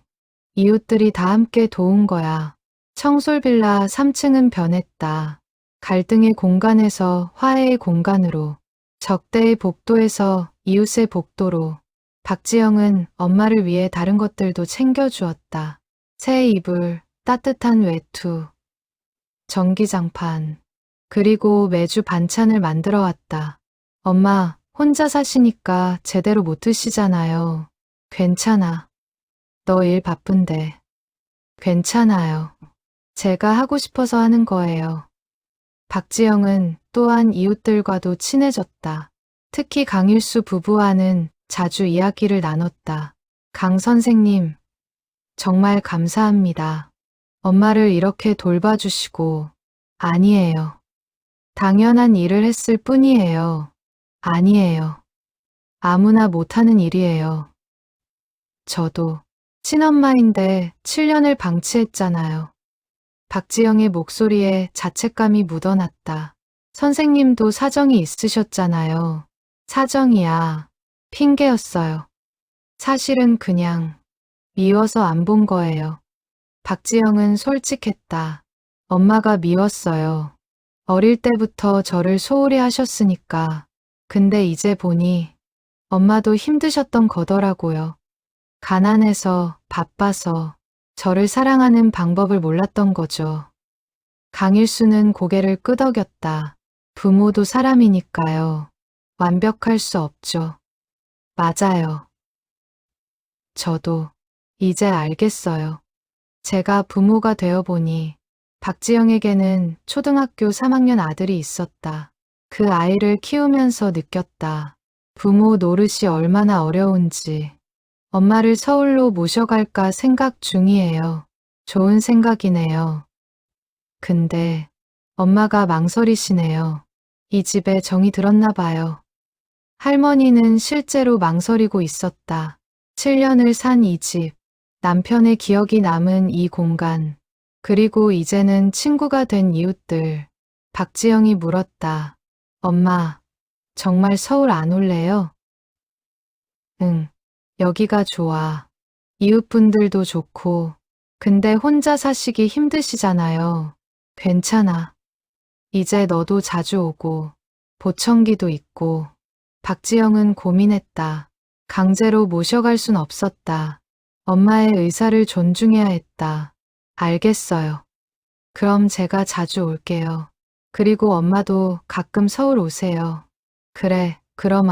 이웃들이 다 함께 도운 거야. 청솔빌라 3층은 변했다. 갈등의 공간에서 화해의 공간으로, 적대의 복도에서 이웃의 복도로. 박지영은 엄마를 위해 다른 것들도 챙겨주었다. 새 이불, 따뜻한 외투, 전기장판, 그리고 매주 반찬을 만들어 왔다. 엄마, 혼자 사시니까 제대로 못 드시잖아요. 괜찮아. 너 일 바쁜데. 괜찮아요. 제가 하고 싶어서 하는 거예요. 박지영은 또한 이웃들과도 친해졌다. 특히 강일수 부부와는 자주 이야기를 나눴다. 강 선생님, 정말 감사합니다. 엄마를 이렇게 돌봐주시고. 아니에요. 당연한 일을 했을 뿐이에요. 아니에요. 아무나 못하는 일이에요. 저도 친엄마인데 7년을 방치했잖아요. 박지영의 목소리에 자책감이 묻어났다. 선생님도 사정이 있으셨잖아요. 사정이야. 핑계였어요. 사실은 그냥 미워서 안 본 거예요. 박지영은 솔직했다. 엄마가 미웠어요. 어릴 때부터 저를 소홀히 하셨으니까. 근데 이제 보니 엄마도 힘드셨던 거더라고요. 가난해서, 바빠서 저를 사랑하는 방법을 몰랐던 거죠. 강일수는 고개를 끄덕였다. 부모도 사람이니까요. 완벽할 수 없죠. 맞아요. 저도 이제 알겠어요. 제가 부모가 되어 보니 박지영에게는 초등학교 3학년 아들이 있었다. 그 아이를 키우면서 느꼈다. 부모 노릇이 얼마나 어려운지. 엄마를 서울로 모셔갈까 생각 중이에요. 좋은 생각이네요. 근데 엄마가 망설이시네요. 이 집에 정이 들었나 봐요. 할머니는 실제로 망설이고 있었다. 7년을 산 이 집, 남편의 기억이 남은 이 공간, 그리고 이제는 친구가 된 이웃들. 박지영이 물었다. 엄마, 정말 서울 안 올래요? 응, 여기가 좋아. 이웃분들도 좋고. 근데 혼자 사시기 힘드시잖아요. 괜찮아. 이제 너도 자주 오고, 보청기도 있고. 박지영은 고민했다. 강제로 모셔갈 순 없었다. 엄마의 의사를 존중해야 했다. 알겠어요. 그럼 제가 자주 올게요. 그리고 엄마도 가끔 서울 오세요. 그래, 그럼.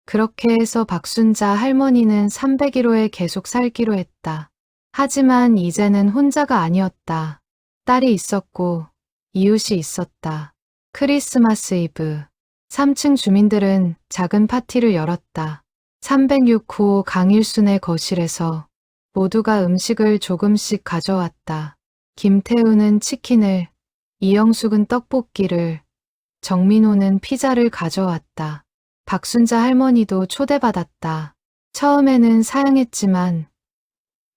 그렇게 해서 박순자 할머니는 301호에 계속 살기로 했다. 하지만 이제는 혼자가 아니었다. 딸이 있었고 이웃이 있었다. 크리스마스 이브 3층 주민들은 작은 파티를 열었다. 306호 강일순의 거실에서 모두가 음식을 조금씩 가져왔다. 김태우는 치킨을, 이영숙은 떡볶이를, 정민호는 피자를 가져왔다. 박순자 할머니도 초대받았다. 처음에는 사양했지만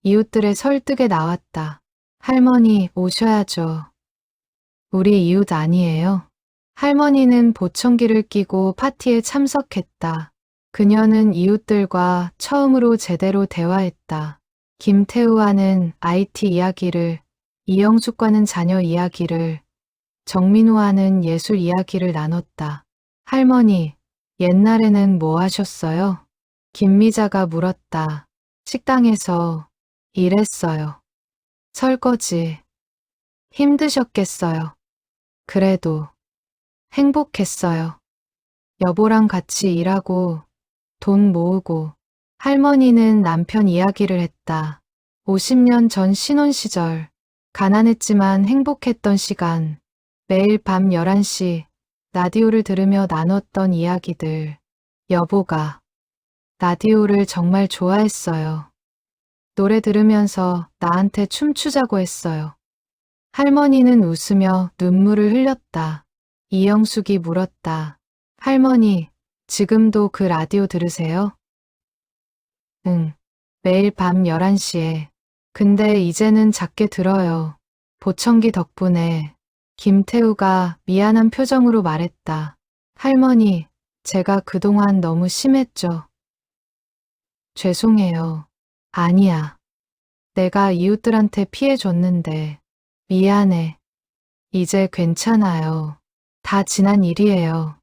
이웃들의 설득에 나왔다. 할머니 오셔야죠. 우리 이웃 아니에요? 할머니는 보청기를 끼고 파티에 참석했다. 그녀는 이웃들과 처음으로 제대로 대화했다. 김태우와는 IT 이야기를, 이영숙과는 자녀 이야기를, 정민호와는 예술 이야기를 나눴다. 할머니, 옛날에는 뭐 하셨어요? 김미자가 물었다. 식당에서 일했어요. 설거지. 힘드셨겠어요. 그래도 행복했어요. 여보랑 같이 일하고 돈 모으고. 할머니는 남편 이야기를 했다. 50년 전 신혼 시절, 가난했지만 행복했던 시간, 매일 밤 11시 라디오를 들으며 나눴던 이야기들. 여보가 라디오를 정말 좋아했어요. 노래 들으면서 나한테 춤추자고 했어요. 할머니는 웃으며 눈물을 흘렸다. 이영숙이 물었다. 할머니, 지금도 그 라디오 들으세요? 응, 매일 밤 11시에. 근데 이제는 작게 들어요. 보청기 덕분에. 김태우가 미안한 표정으로 말했다. 할머니, 제가 그동안 너무 심했죠. 죄송해요. 아니야. 내가 이웃들한테 피해 줬는데. 미안해. 이제 괜찮아요. 다 지난 일이에요.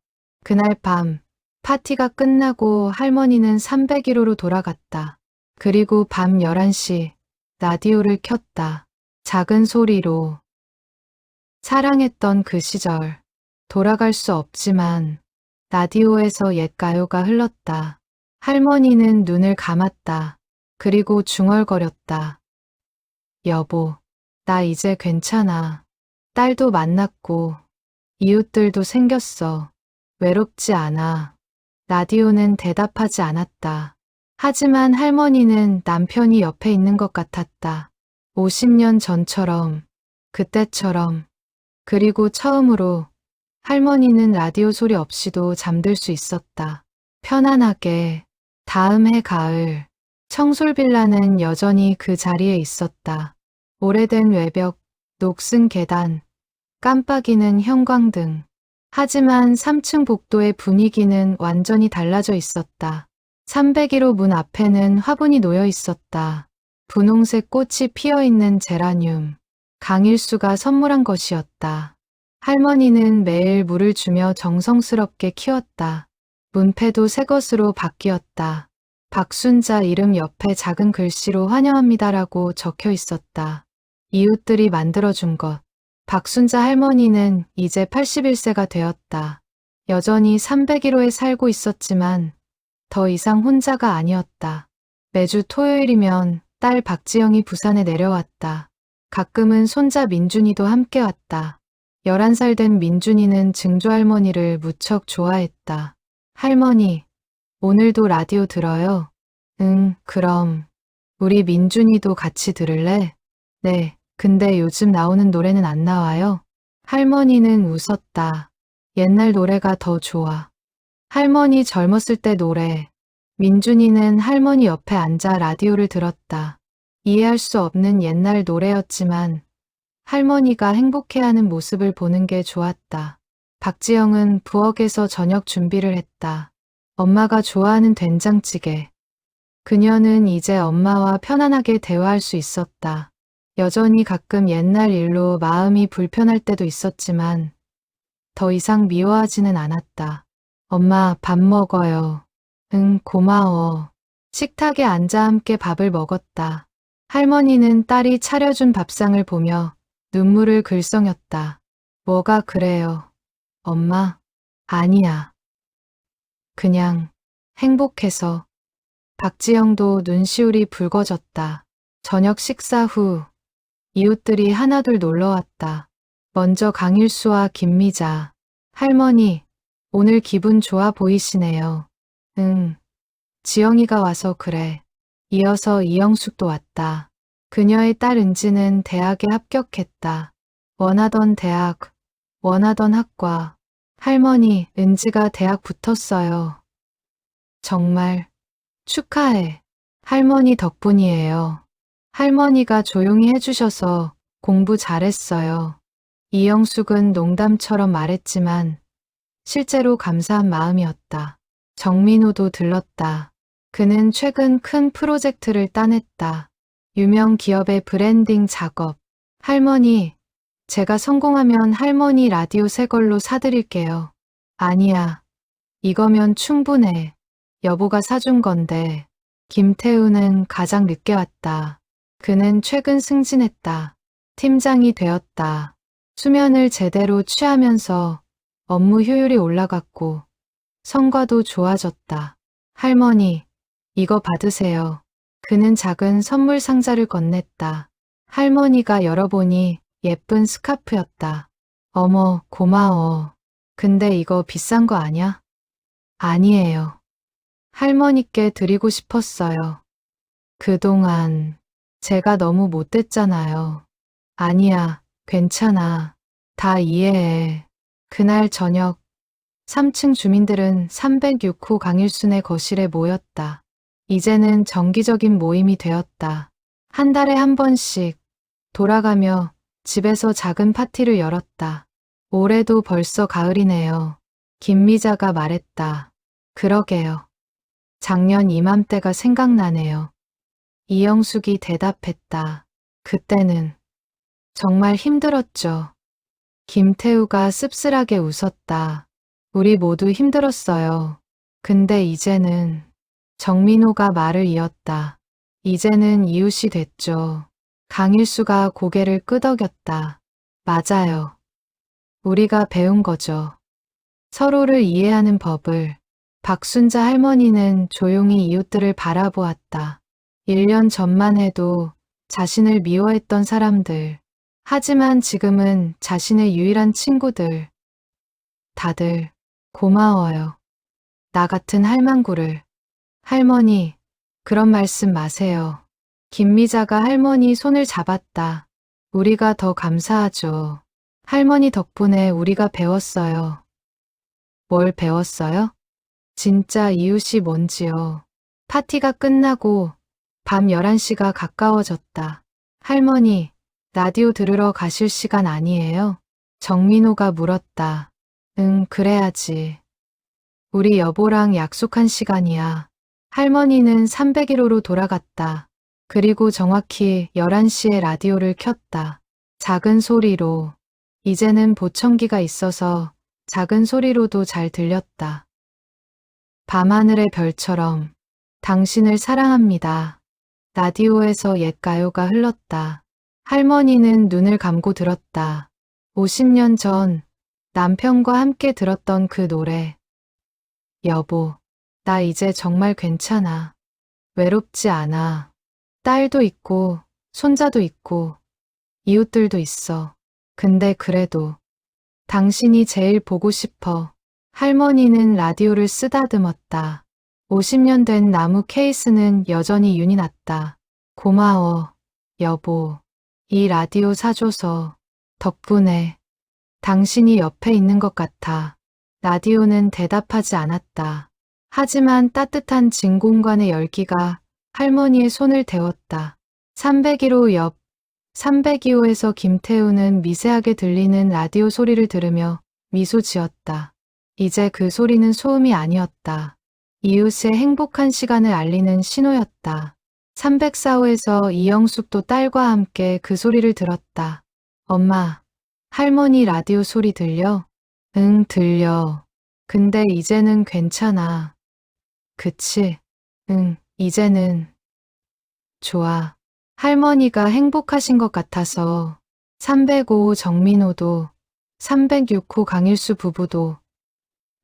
그날 밤, 파티가 끝나고 할머니는 301호로 돌아갔다. 그리고 밤 11시, 라디오를 켰다. 작은 소리로. 사랑했던 그 시절. 돌아갈 수 없지만, 라디오에서 옛 가요가 흘렀다. 할머니는 눈을 감았다. 그리고 중얼거렸다. 여보, 나 이제 괜찮아. 딸도 만났고, 이웃들도 생겼어. 외롭지 않아. 라디오는 대답하지 않았다. 하지만 할머니는 남편이 옆에 있는 것 같았다. 50년 전처럼, 그때처럼. 그리고 처음으로 할머니는 라디오 소리 없이도 잠들 수 있었다. 편안하게. 다음 해 가을, 청솔빌라는 여전히 그 자리에 있었다. 오래된 외벽, 녹슨 계단, 깜빡이는 형광등. 하지만 3층 복도의 분위기는 완전히 달라져 있었다. 301호 문 앞에는 화분이 놓여 있었다. 분홍색 꽃이 피어있는 제라늄. 강일수가 선물한 것이었다. 할머니는 매일 물을 주며 정성스럽게 키웠다. 문패도 새 것으로 바뀌었다. 박순자 이름 옆에 작은 글씨로 환영합니다라고 적혀 있었다. 이웃들이 만들어준 것. 박순자 할머니는 이제 81세가 되었다. 여전히 301호에 살고 있었지만 더 이상 혼자가 아니었다. 매주 토요일이면 딸 박지영이 부산에 내려왔다. 가끔은 손자 민준이도 함께 왔다. 11살 된 민준이는 증조할머니를 무척 좋아했다. 할머니, 오늘도 라디오 들어요? 응, 그럼. 우리 민준이도 같이 들을래? 네, 근데 요즘 나오는 노래는 안 나와요? 할머니는 웃었다. 옛날 노래가 더 좋아. 할머니 젊었을 때 노래. 민준이는 할머니 옆에 앉아 라디오를 들었다. 이해할 수 없는 옛날 노래였지만 할머니가 행복해하는 모습을 보는 게 좋았다. 박지영은 부엌에서 저녁 준비를 했다. 엄마가 좋아하는 된장찌개. 그녀는 이제 엄마와 편안하게 대화할 수 있었다. 여전히 가끔 옛날 일로 마음이 불편할 때도 있었지만 더 이상 미워하지는 않았다. 엄마, 밥 먹어요. 응, 고마워. 식탁에 앉아 함께 밥을 먹었다. 할머니는 딸이 차려준 밥상을 보며 눈물을 글썽였다. 뭐가 그래요? 엄마? 아니야. 그냥 행복해서. 박지영도 눈시울이 붉어졌다. 저녁 식사 후 이웃들이 하나둘 놀러왔다. 먼저 강일수와 김미자. 할머니, 오늘 기분 좋아 보이시네요. 응, 지영이가 와서 그래. 이어서 이영숙도 왔다. 그녀의 딸 은지는 대학에 합격했다. 원하던 대학, 원하던 학과. 할머니, 은지가 대학 붙었어요. 정말 축하해. 할머니 덕분이에요. 할머니가 조용히 해주셔서 공부 잘했어요. 이영숙은 농담처럼 말했지만 실제로 감사한 마음이었다. 정민호도 들렀다. 그는 최근 큰 프로젝트를 따냈다. 유명 기업의 브랜딩 작업. 할머니, 제가 성공하면 할머니 라디오 새 걸로 사드릴게요. 아니야. 이거면 충분해. 여보가 사준 건데. 김태우는 가장 늦게 왔다. 그는 최근 승진했다. 팀장이 되었다. 수면을 제대로 취하면서 업무 효율이 올라갔고 성과도 좋아졌다. 할머니, 이거 받으세요. 그는 작은 선물 상자를 건넸다. 할머니가 열어보니 예쁜 스카프였다. 어머, 고마워. 근데 이거 비싼 거 아냐? 아니에요. 할머니께 드리고 싶었어요. 그동안 제가 너무 못됐잖아요. 아니야, 괜찮아. 다 이해해. 그날 저녁 3층 주민들은 306호 강일순의 거실에 모였다. 이제는 정기적인 모임이 되었다. 한 달에 한 번씩 돌아가며 집에서 작은 파티를 열었다. 올해도 벌써 가을이네요. 김미자가 말했다. 그러게요. 작년 이맘때가 생각나네요. 이영숙이 대답했다. 그때는 정말 힘들었죠. 김태우가 씁쓸하게 웃었다. 우리 모두 힘들었어요. 근데 이제는 정민호가 말을 이었다. 이제는 이웃이 됐죠. 강일수가 고개를 끄덕였다. 맞아요. 우리가 배운 거죠. 서로를 이해하는 법을. 박순자 할머니는 조용히 이웃들을 바라보았다. 1년 전만 해도 자신을 미워했던 사람들. 하지만 지금은 자신의 유일한 친구들. 다들 고마워요. 나 같은 할망구를. 할머니, 그런 말씀 마세요. 김미자가 할머니 손을 잡았다. 우리가 더 감사하죠. 할머니 덕분에 우리가 배웠어요. 뭘 배웠어요? 진짜 이웃이 뭔지요. 파티가 끝나고 밤 11시가 가까워졌다. 할머니, 라디오 들으러 가실 시간 아니에요? 정민호가 물었다. 응, 그래야지. 우리 여보랑 약속한 시간이야. 할머니는 301호로 돌아갔다. 그리고 정확히 11시에 라디오를 켰다. 작은 소리로. 이제는 보청기가 있어서 작은 소리로도 잘 들렸다. 밤하늘의 별처럼 당신을 사랑합니다. 라디오에서 옛 가요가 흘렀다. 할머니는 눈을 감고 들었다. 50년 전 남편과 함께 들었던 그 노래. 여보, 나 이제 정말 괜찮아. 외롭지 않아. 딸도 있고, 손자도 있고, 이웃들도 있어. 근데 그래도 당신이 제일 보고 싶어. 할머니는 라디오를 쓰다듬었다. 50년 된 나무 케이스는 여전히 윤이 났다. 고마워, 여보. 이 라디오 사줘서 덕분에 당신이 옆에 있는 것 같아. 라디오는 대답하지 않았다. 하지만 따뜻한 진공관의 열기가 할머니의 손을 데웠다. 301호 옆 302호에서 김태우는 미세하게 들리는 라디오 소리를 들으며 미소 지었다. 이제 그 소리는 소음이 아니었다. 이웃의 행복한 시간을 알리는 신호였다. 304호에서 이영숙도 딸과 함께 그 소리를 들었다. 엄마, 할머니 라디오 소리 들려? 응, 들려. 근데 이제는 괜찮아. 그치? 응, 이제는. 좋아. 할머니가 행복하신 것 같아서 305호 정민호도 306호 강일수 부부도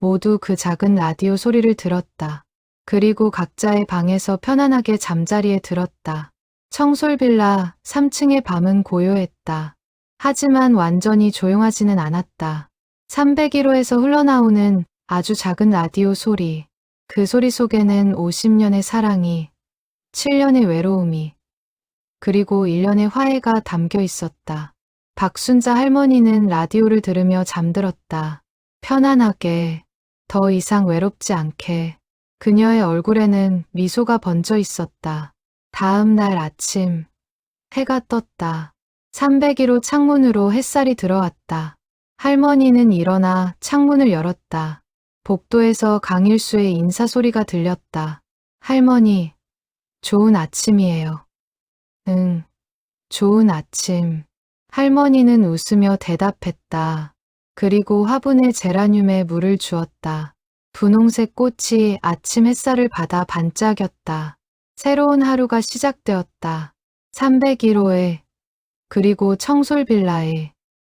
모두 그 작은 라디오 소리를 들었다. 그리고 각자의 방에서 편안하게 잠자리에 들었다. 청솔빌라 3층의 밤은 고요했다. 하지만 완전히 조용하지는 않았다. 301호에서 흘러나오는 아주 작은 라디오 소리. 그 소리 속에는 50년의 사랑이, 7년의 외로움이, 그리고 1년의 화해가 담겨 있었다. 박순자 할머니는 라디오를 들으며 잠들었다. 편안하게, 더 이상 외롭지 않게. 그녀의 얼굴에는 미소가 번져 있었다. 다음 날 아침, 해가 떴다. 301호 창문으로 햇살이 들어왔다. 할머니는 일어나 창문을 열었다. 복도에서 강일수의 인사소리가 들렸다. 할머니, 좋은 아침이에요. 응, 좋은 아침. 할머니는 웃으며 대답했다. 그리고 화분에 제라늄에 물을 주었다. 분홍색 꽃이 아침 햇살을 받아 반짝였다. 새로운 하루가 시작되었다. 301호에, 그리고 청솔빌라에.